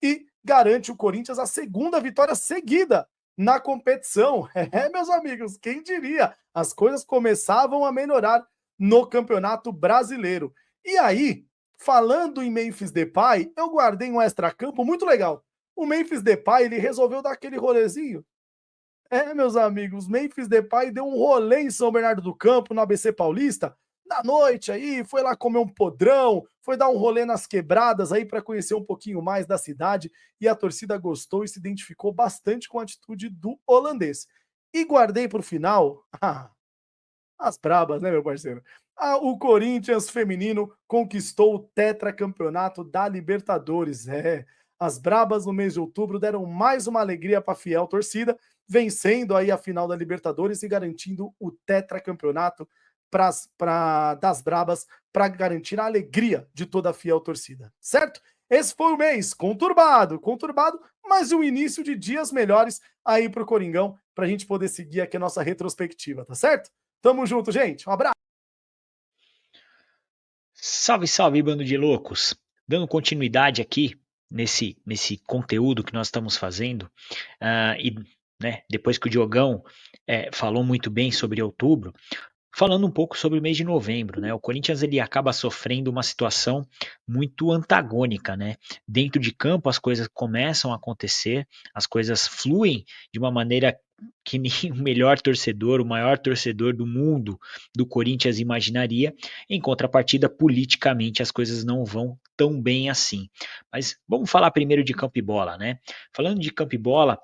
[SPEAKER 7] e garante o Corinthians a segunda vitória seguida na competição. Meus amigos, quem diria? As coisas começavam a melhorar no Campeonato Brasileiro. E aí, falando em Memphis Depay, eu guardei um extracampo muito legal. O Memphis Depay, ele resolveu dar aquele rolezinho. Meus amigos, Memphis Depay deu um rolê em São Bernardo do Campo, no ABC Paulista, da noite aí, foi lá comer um podrão, foi dar um rolê nas quebradas aí para conhecer um pouquinho mais da cidade e a torcida gostou e se identificou bastante com a atitude do holandês. E guardei para o final, as brabas, né, meu parceiro? O Corinthians feminino conquistou o tetracampeonato da Libertadores. É, as brabas no mês de outubro deram mais uma alegria para a fiel torcida, vencendo aí a final da Libertadores e garantindo o tetracampeonato das brabas para garantir a alegria de toda a fiel torcida, certo? Esse foi o mês conturbado, mas o início de dias melhores aí para o Coringão, para a gente poder seguir aqui a nossa retrospectiva, tá certo? Tamo junto, gente. Um abraço.
[SPEAKER 8] Salve, salve, bando de loucos! Dando continuidade aqui nesse conteúdo que nós estamos fazendo, e né, depois que o Diogão falou muito bem sobre outubro, falando um pouco sobre o mês de novembro, né? O Corinthians ele acaba sofrendo uma situação muito antagônica, né? Dentro de campo as coisas começam a acontecer, as coisas fluem de uma maneira que nem o melhor torcedor, o maior torcedor do mundo do Corinthians imaginaria. Em contrapartida, politicamente as coisas não vão tão bem assim. Mas vamos falar primeiro de campo e bola, né? Falando de campo e bola,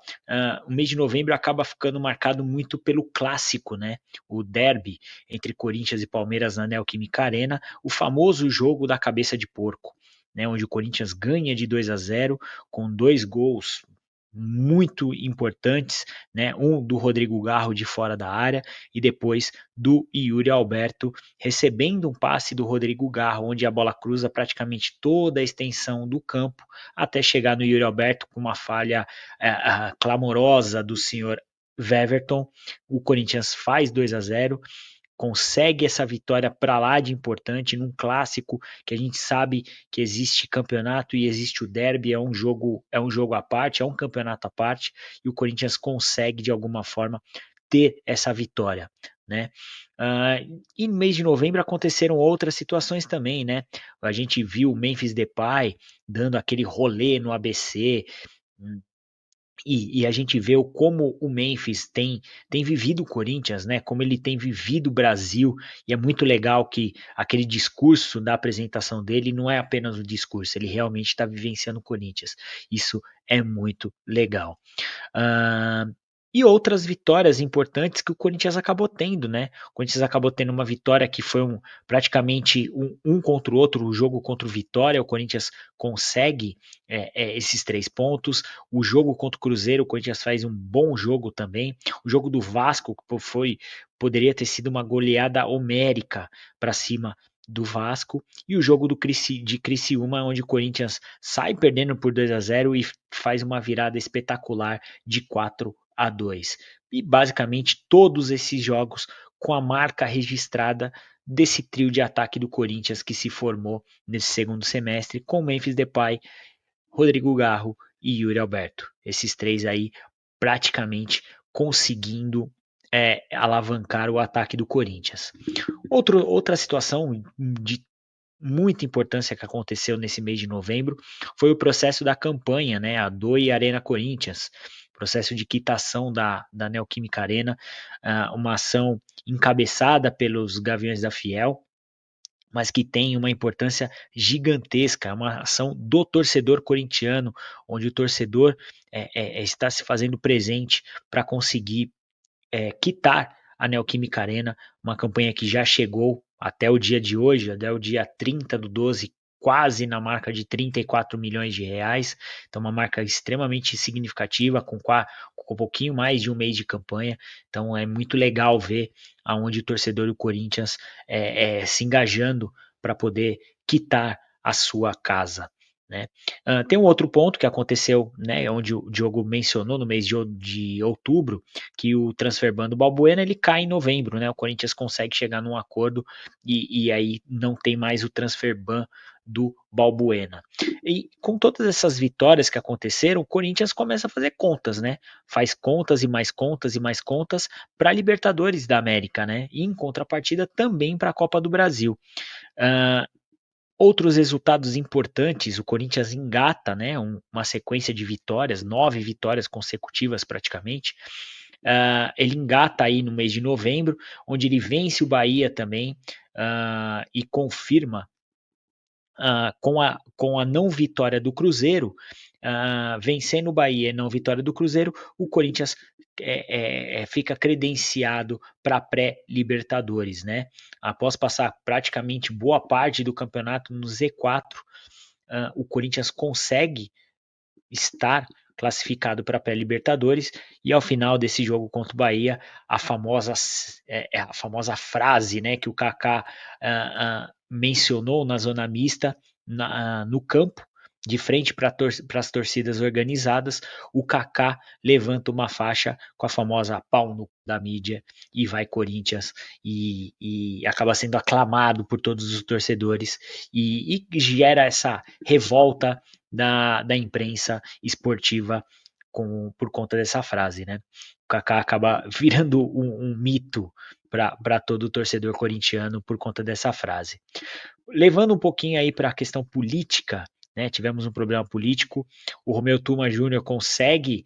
[SPEAKER 8] o mês de novembro acaba ficando marcado muito pelo clássico, né? O derby entre Corinthians e Palmeiras na Neoquímica Arena, o famoso jogo da cabeça de porco, né, onde o Corinthians ganha de 2-0 com 2 gols muito importantes, né, um do Rodrigo Garro de fora da área e depois do Yuri Alberto recebendo um passe do Rodrigo Garro, onde a bola cruza praticamente toda a extensão do campo até chegar no Yuri Alberto com uma falha clamorosa do senhor Weverton. O Corinthians faz 2-0, consegue essa vitória para lá de importante num clássico que a gente sabe que existe campeonato e existe o derby, é um jogo à parte, é um campeonato à parte, e o Corinthians consegue de alguma forma ter essa vitória, né? E no mês de novembro aconteceram outras situações também, né? A gente viu o Memphis Depay dando aquele rolê no ABC, e a gente vê como o Memphis tem vivido o Corinthians, né? Como ele tem vivido o Brasil, e é muito legal que aquele discurso da apresentação dele não é apenas um discurso, ele realmente está vivenciando o Corinthians. Isso é muito legal. E outras vitórias importantes que o Corinthians acabou tendo, né? O Corinthians acabou tendo uma vitória que foi praticamente um contra o outro, o jogo contra o Vitória, o Corinthians consegue esses 3 pontos. O jogo contra o Cruzeiro, o Corinthians faz um bom jogo também. O jogo do Vasco poderia ter sido uma goleada homérica para cima do Vasco, e o jogo de Criciúma, onde o Corinthians sai perdendo por 2-0 e faz uma virada espetacular de 4-2. E basicamente todos esses jogos com a marca registrada desse trio de ataque do Corinthians que se formou nesse segundo semestre, com Memphis Depay, Rodrigo Garro e Yuri Alberto. Esses 3 aí praticamente conseguindo alavancar o ataque do Corinthians. Outra situação de muita importância que aconteceu nesse mês de novembro foi o processo da campanha, né, a DOI Arena Corinthians, processo de quitação da Neoquímica Arena, uma ação encabeçada pelos Gaviões da Fiel, mas que tem uma importância gigantesca, uma ação do torcedor corintiano, onde o torcedor está se fazendo presente para conseguir quitar a Neoquímica Arena, uma campanha que já chegou até o dia de hoje, até o dia 30/12, quase na marca de 34 milhões de reais, então uma marca extremamente significativa, com um pouquinho mais de um mês de campanha, então é muito legal ver aonde o torcedor do Corinthians se engajando para poder quitar a sua casa. Né? Tem um outro ponto que aconteceu, né, onde o Diogo mencionou no mês de outubro, que o transfer ban do Balbuena ele cai em novembro, né? O Corinthians consegue chegar num acordo e aí não tem mais o transfer ban do Balbuena. E com todas essas vitórias que aconteceram, o Corinthians começa a fazer contas, né? Faz contas e mais contas e mais contas para a Libertadores da América, né? E em contrapartida também para a Copa do Brasil. Outros resultados importantes, o Corinthians engata, né, uma sequência de vitórias, 9 vitórias consecutivas praticamente. Ele engata aí no mês de novembro, onde ele vence o Bahia também e confirma com a não vitória do Cruzeiro, vencendo o Bahia e não vitória do Cruzeiro, o Corinthians fica credenciado para a pré-Libertadores, né? Após passar praticamente boa parte do campeonato no Z4, o Corinthians consegue estar classificado para a pré-Libertadores, e ao final desse jogo contra o Bahia, a famosa frase, né, que o Kaká mencionou na zona mista, no campo, de frente para as torcidas organizadas, o Kaká levanta uma faixa com a famosa pau no da mídia e vai Corinthians, e acaba sendo aclamado por todos os torcedores, e gera essa revolta da imprensa esportiva por conta dessa frase, né? O Kaká acaba virando um mito para todo o torcedor corintiano por conta dessa frase. Levando um pouquinho aí para a questão política, né, tivemos um problema político, o Romeu Tuma Júnior consegue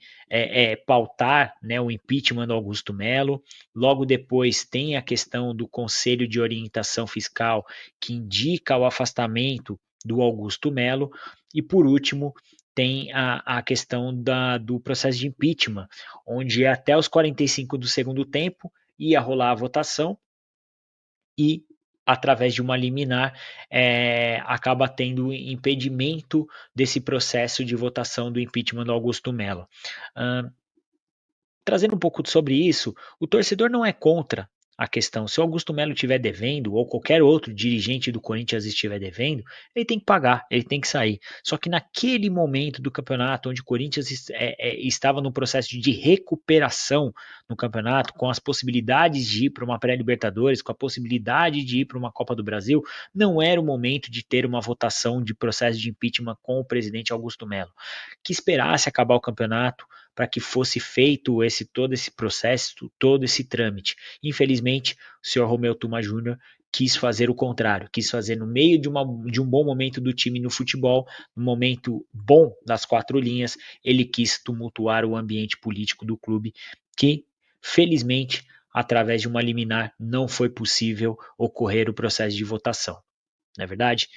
[SPEAKER 8] pautar, né, o impeachment do Augusto Melo, logo depois tem a questão do Conselho de Orientação Fiscal, que indica o afastamento do Augusto Melo, e por último tem a questão do processo de impeachment, onde até os 45 do segundo tempo ia rolar a votação, e através de uma liminar, acaba tendo impedimento desse processo de votação do impeachment do Augusto Melo. Trazendo um pouco sobre isso, o torcedor não é contra a questão. Se o Augusto Melo estiver devendo, ou qualquer outro dirigente do Corinthians estiver devendo, ele tem que pagar, ele tem que sair. Só que naquele momento do campeonato, onde o Corinthians estava num processo de recuperação no campeonato, com as possibilidades de ir para uma pré-Libertadores, com a possibilidade de ir para uma Copa do Brasil, não era o momento de ter uma votação de processo de impeachment com o presidente Augusto Melo. Que esperasse acabar o campeonato para que fosse feito todo esse processo, todo esse trâmite. Infelizmente, o senhor Romeu Tuma Júnior quis fazer o contrário, quis fazer no meio de um bom momento do time no futebol, no momento bom das quatro linhas, ele quis tumultuar o ambiente político do clube, que, felizmente, através de uma liminar, não foi possível ocorrer o processo de votação. Não é verdade?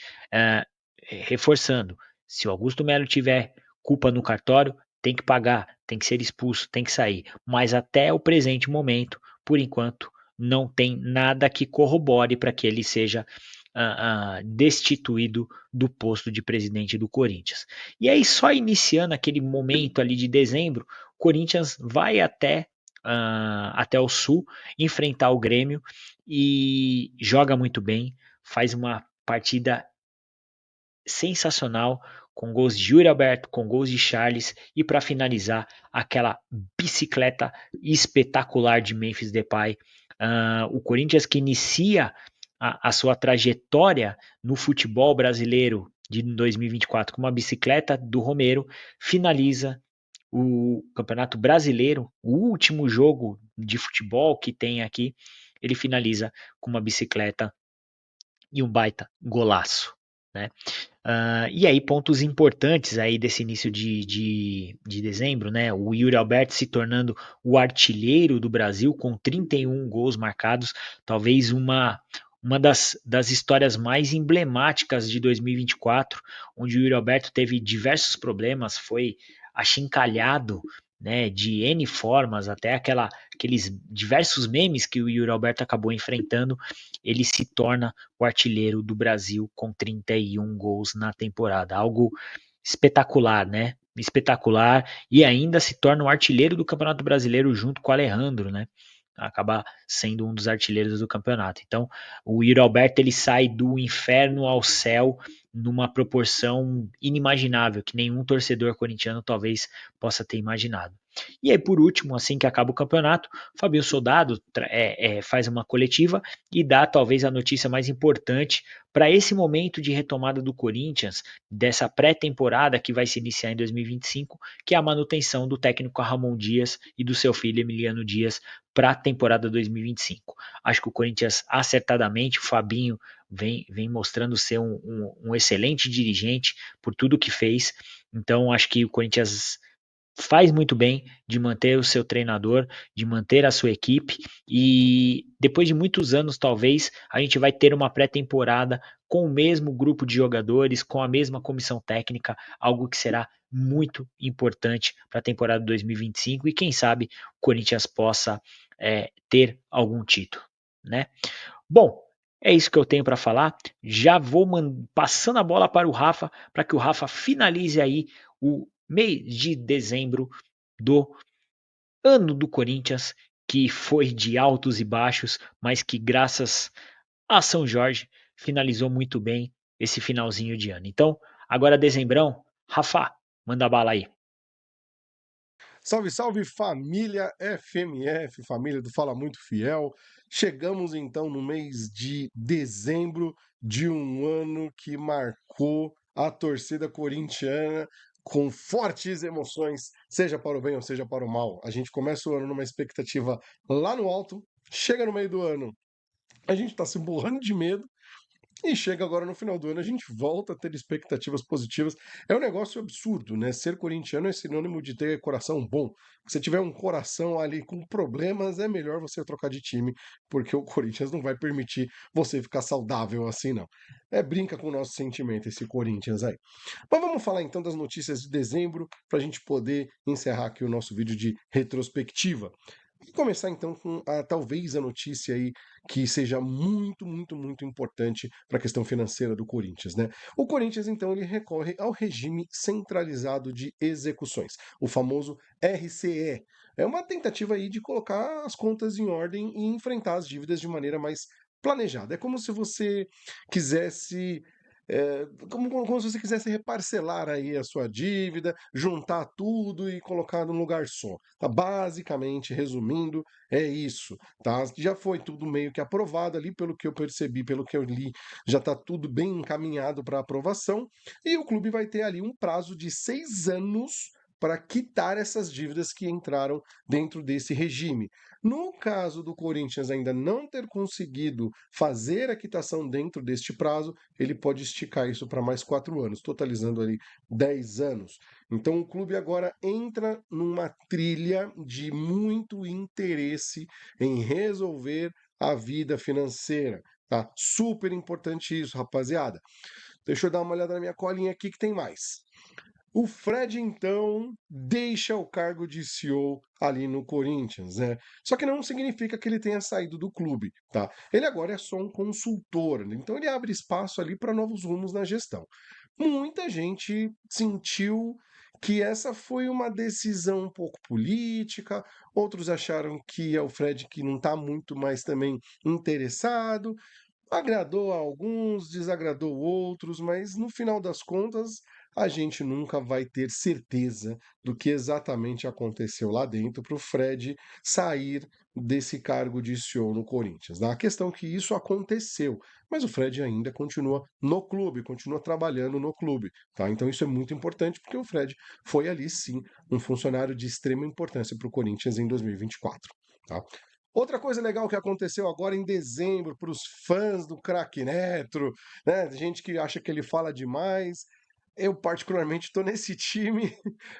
[SPEAKER 8] Reforçando, se o Augusto Melo tiver culpa no cartório, tem que pagar, tem que ser expulso, tem que sair. Mas até o presente momento, por enquanto, não tem nada que corrobore para que ele seja destituído do posto de presidente do Corinthians. E aí, só iniciando aquele momento ali de dezembro, o Corinthians vai até o Sul enfrentar o Grêmio e joga muito bem, faz uma partida sensacional, com gols de Yuri Alberto, com gols de Charles, e para finalizar, aquela bicicleta espetacular de Memphis Depay. O Corinthians, que inicia a sua trajetória no futebol brasileiro de 2024 com uma bicicleta do Romero, finaliza o Campeonato Brasileiro, o último jogo de futebol que tem aqui, ele finaliza com uma bicicleta e um baita golaço, né? E aí, pontos importantes aí desse início de dezembro, né? O Yuri Alberto se tornando o artilheiro do Brasil com 31 gols marcados, talvez uma das histórias mais emblemáticas de 2024, onde o Yuri Alberto teve diversos problemas, foi achincalhado, né, de N formas, até aqueles diversos memes que o Yuri Alberto acabou enfrentando, ele se torna o artilheiro do Brasil com 31 gols na temporada. Algo espetacular, né? Espetacular, e ainda se torna o artilheiro do Campeonato Brasileiro junto com o Alejandro, né? Acaba sendo um dos artilheiros do campeonato. Então, o Yuri Alberto, ele sai do inferno ao céu numa proporção inimaginável, que nenhum torcedor corintiano talvez possa ter imaginado. E aí, por último, assim que acaba o campeonato, Fabinho Soldado faz uma coletiva e dá talvez a notícia mais importante para esse momento de retomada do Corinthians, dessa pré-temporada que vai se iniciar em 2025, que é a manutenção do técnico Ramon Dias e do seu filho Emiliano Dias para a temporada 2025. Acho que o Corinthians, acertadamente, o Fabinho vem mostrando ser um excelente dirigente por tudo que fez. Então, acho que o Corinthians faz muito bem de manter o seu treinador, de manter a sua equipe, e depois de muitos anos, talvez, a gente vai ter uma pré-temporada com o mesmo grupo de jogadores, com a mesma comissão técnica, algo que será muito importante para a temporada 2025 e quem sabe o Corinthians possa ter algum título, né? Bom, é isso que eu tenho para falar. Já vou passando a bola para o Rafa, para que o Rafa finalize aí o mês de dezembro do ano do Corinthians, que foi de altos e baixos, mas que graças a São Jorge finalizou muito bem esse finalzinho de ano. Então, agora dezembrão, Rafa, manda bala aí.
[SPEAKER 2] Salve, salve família FMF, família do Fala Muito Fiel. Chegamos então no mês de dezembro de um ano que marcou a torcida corintiana com fortes emoções, seja para o bem ou seja para o mal. A gente começa o ano numa expectativa lá no alto, chega no meio do ano, a gente está se borrando de medo. E chega agora no final do ano, a gente volta a ter expectativas positivas. É um negócio absurdo, né? Ser corintiano é sinônimo de ter coração bom. Se você tiver um coração ali com problemas, é melhor você trocar de time, porque o Corinthians não vai permitir você ficar saudável assim, não. Brinca com o nosso sentimento esse Corinthians aí. Mas vamos falar então das notícias de dezembro, para a gente poder encerrar aqui o nosso vídeo de retrospectiva. E começar então com talvez a notícia aí que seja muito, muito, muito importante para a questão financeira do Corinthians, né? O Corinthians então ele recorre ao regime centralizado de execuções, o famoso RCE. É uma tentativa aí de colocar as contas em ordem e enfrentar as dívidas de maneira mais planejada. É como se você quisesse como se você quisesse reparcelar aí a sua dívida, juntar tudo e colocar num lugar só. Tá? Basicamente, resumindo, é isso. Tá? Já foi tudo meio que aprovado ali, pelo que eu percebi, pelo que eu li, já está tudo bem encaminhado para aprovação. E o clube vai ter ali um prazo de 6 anos para quitar essas dívidas que entraram dentro desse regime. No caso do Corinthians ainda não ter conseguido fazer a quitação dentro deste prazo, ele pode esticar isso para mais 4 anos, totalizando ali 10 anos. Então o clube agora entra numa trilha de muito interesse em resolver a vida financeira. Tá? Super importante isso, rapaziada. Deixa eu dar uma olhada na minha colinha aqui que tem mais. O Fred, então, deixa o cargo de CEO ali no Corinthians, né? Só que não significa que ele tenha saído do clube, tá? Ele agora é só um consultor, né? Então ele abre espaço ali para novos rumos na gestão. Muita gente sentiu que essa foi uma decisão um pouco política, outros acharam que é o Fred que não está muito mais também interessado, agradou a alguns, desagradou outros, mas no final das contas, a gente nunca vai ter certeza do que exatamente aconteceu lá dentro para o Fred sair desse cargo de CEO no Corinthians. A questão é que isso aconteceu, mas o Fred ainda continua no clube, continua trabalhando no clube. Tá? Então isso é muito importante, porque o Fred foi ali sim um funcionário de extrema importância para o Corinthians em 2024. Tá? Outra coisa legal que aconteceu agora em dezembro para os fãs do Craque Neto, né? Gente que acha que ele fala demais. Eu, particularmente, estou nesse time,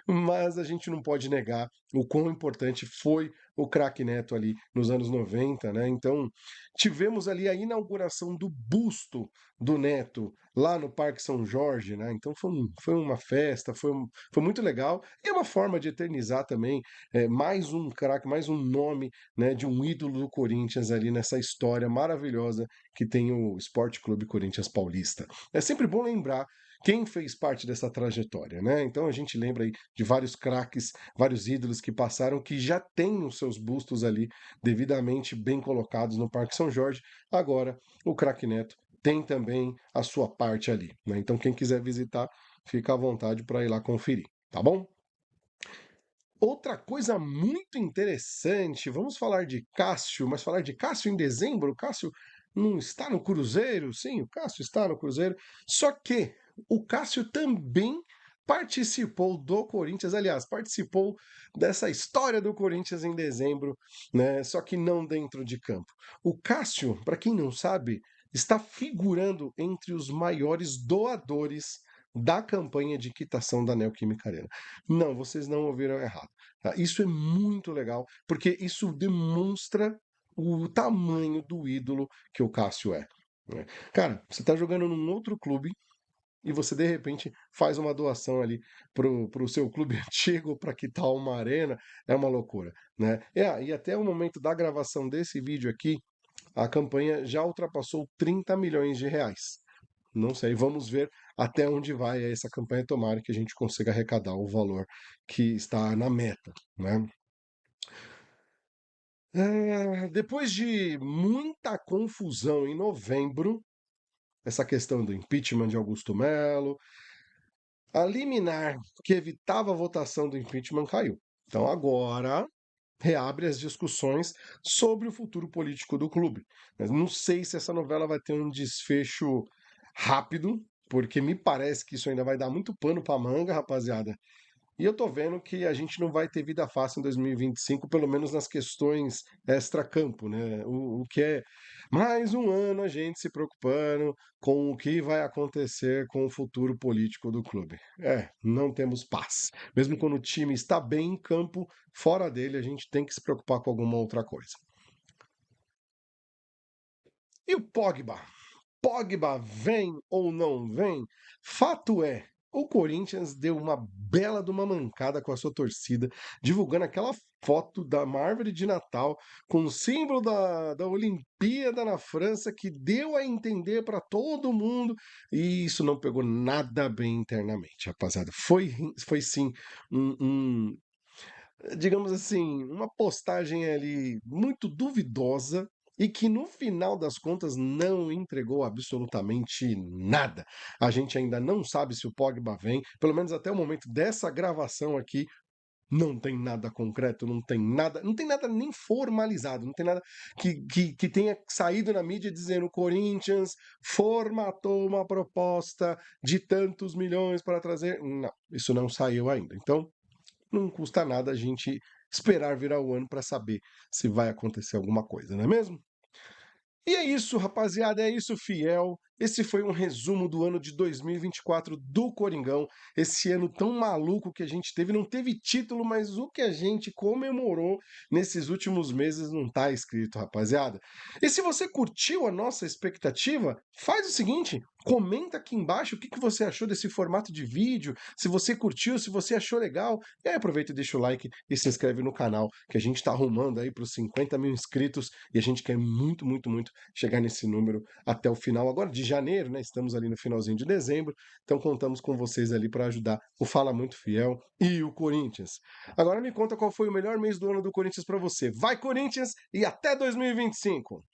[SPEAKER 2] mas a gente não pode negar o quão importante foi o Craque Neto ali nos anos 90, né? Então, tivemos ali a inauguração do busto do Neto lá no Parque São Jorge, né? Então, foi uma festa, foi muito legal. E é uma forma de eternizar também mais um craque, mais um nome, né, de um ídolo do Corinthians ali nessa história maravilhosa que tem o Esporte Clube Corinthians Paulista. É sempre bom lembrar quem fez parte dessa trajetória, né? Então a gente lembra aí de vários craques, vários ídolos que passaram, que já têm os seus bustos ali devidamente bem colocados no Parque São Jorge. Agora, o craque Neto tem também a sua parte ali, né? Então quem quiser visitar, fica à vontade para ir lá conferir, tá bom? Outra coisa muito interessante, vamos falar de Cássio, mas falar de Cássio em dezembro, o Cássio não está no Cruzeiro? Sim, o Cássio está no Cruzeiro, só que o Cássio também participou do Corinthians, aliás, participou dessa história do Corinthians em dezembro, né? Só que não dentro de campo. O Cássio, para quem não sabe, está figurando entre os maiores doadores
[SPEAKER 9] da campanha de quitação da Neoquímica Arena. Não, vocês não ouviram errado. Tá? Isso é muito legal, porque isso demonstra o tamanho do ídolo que o Cássio é. Né? Cara, você está jogando num outro clube e você de repente faz uma doação ali pro seu clube antigo para quitar uma arena, é uma loucura, né? E até o momento da gravação desse vídeo aqui, a campanha já ultrapassou 30 milhões de reais. Não sei, vamos ver até onde vai essa campanha, tomara que a gente consiga arrecadar o valor que está na meta, né? Depois de muita confusão em novembro, essa questão do impeachment de Augusto Melo, a liminar que evitava a votação do impeachment caiu. Então agora reabre as discussões sobre o futuro político do clube. Mas não sei se essa novela vai ter um desfecho rápido, porque me parece que isso ainda vai dar muito pano para manga, rapaziada. E eu tô vendo que a gente não vai ter vida fácil em 2025, pelo menos nas questões extra-campo, né? O que é mais um ano a gente se preocupando com o que vai acontecer com o futuro político do clube. Não temos paz. Mesmo quando o time está bem em campo, fora dele, a gente tem que se preocupar com alguma outra coisa. E o Pogba? Pogba vem ou não vem? Fato é, o Corinthians deu uma bela de uma mancada com a sua torcida, divulgando aquela foto da uma árvore de Natal com o símbolo da Olimpíada na França, que deu a entender para todo mundo, e isso não pegou nada bem internamente, rapaziada. Foi sim digamos assim, uma postagem ali muito duvidosa e que no final das contas não entregou absolutamente nada. A gente ainda não sabe se o Pogba vem, pelo menos até o momento dessa gravação aqui, não tem nada concreto, não tem nada nem formalizado, não tem nada que tenha saído na mídia dizendo o Corinthians formatou uma proposta de tantos milhões para trazer. Não, isso não saiu ainda. Então, não custa nada a gente esperar virar o ano para saber se vai acontecer alguma coisa, não é mesmo? E é isso, rapaziada, é isso, fiel. Esse foi um resumo do ano de 2024 do Coringão. Esse ano tão maluco que a gente teve. Não teve título, mas o que a gente comemorou nesses últimos meses não tá escrito, rapaziada. E se você curtiu a nossa expectativa, faz o seguinte, comenta aqui embaixo o que você achou desse formato de vídeo, se você curtiu, se você achou legal. E aí aproveita e deixa o like e se inscreve no canal, que a gente tá arrumando aí para os 50 mil inscritos e a gente quer muito, muito, muito chegar nesse número até o final agora de janeiro, né? Estamos ali no finalzinho de dezembro, então contamos com vocês ali para ajudar o Fala Muito Fiel e o Corinthians. Agora me conta qual foi o melhor mês do ano do Corinthians para você. Vai, Corinthians, e até 2025!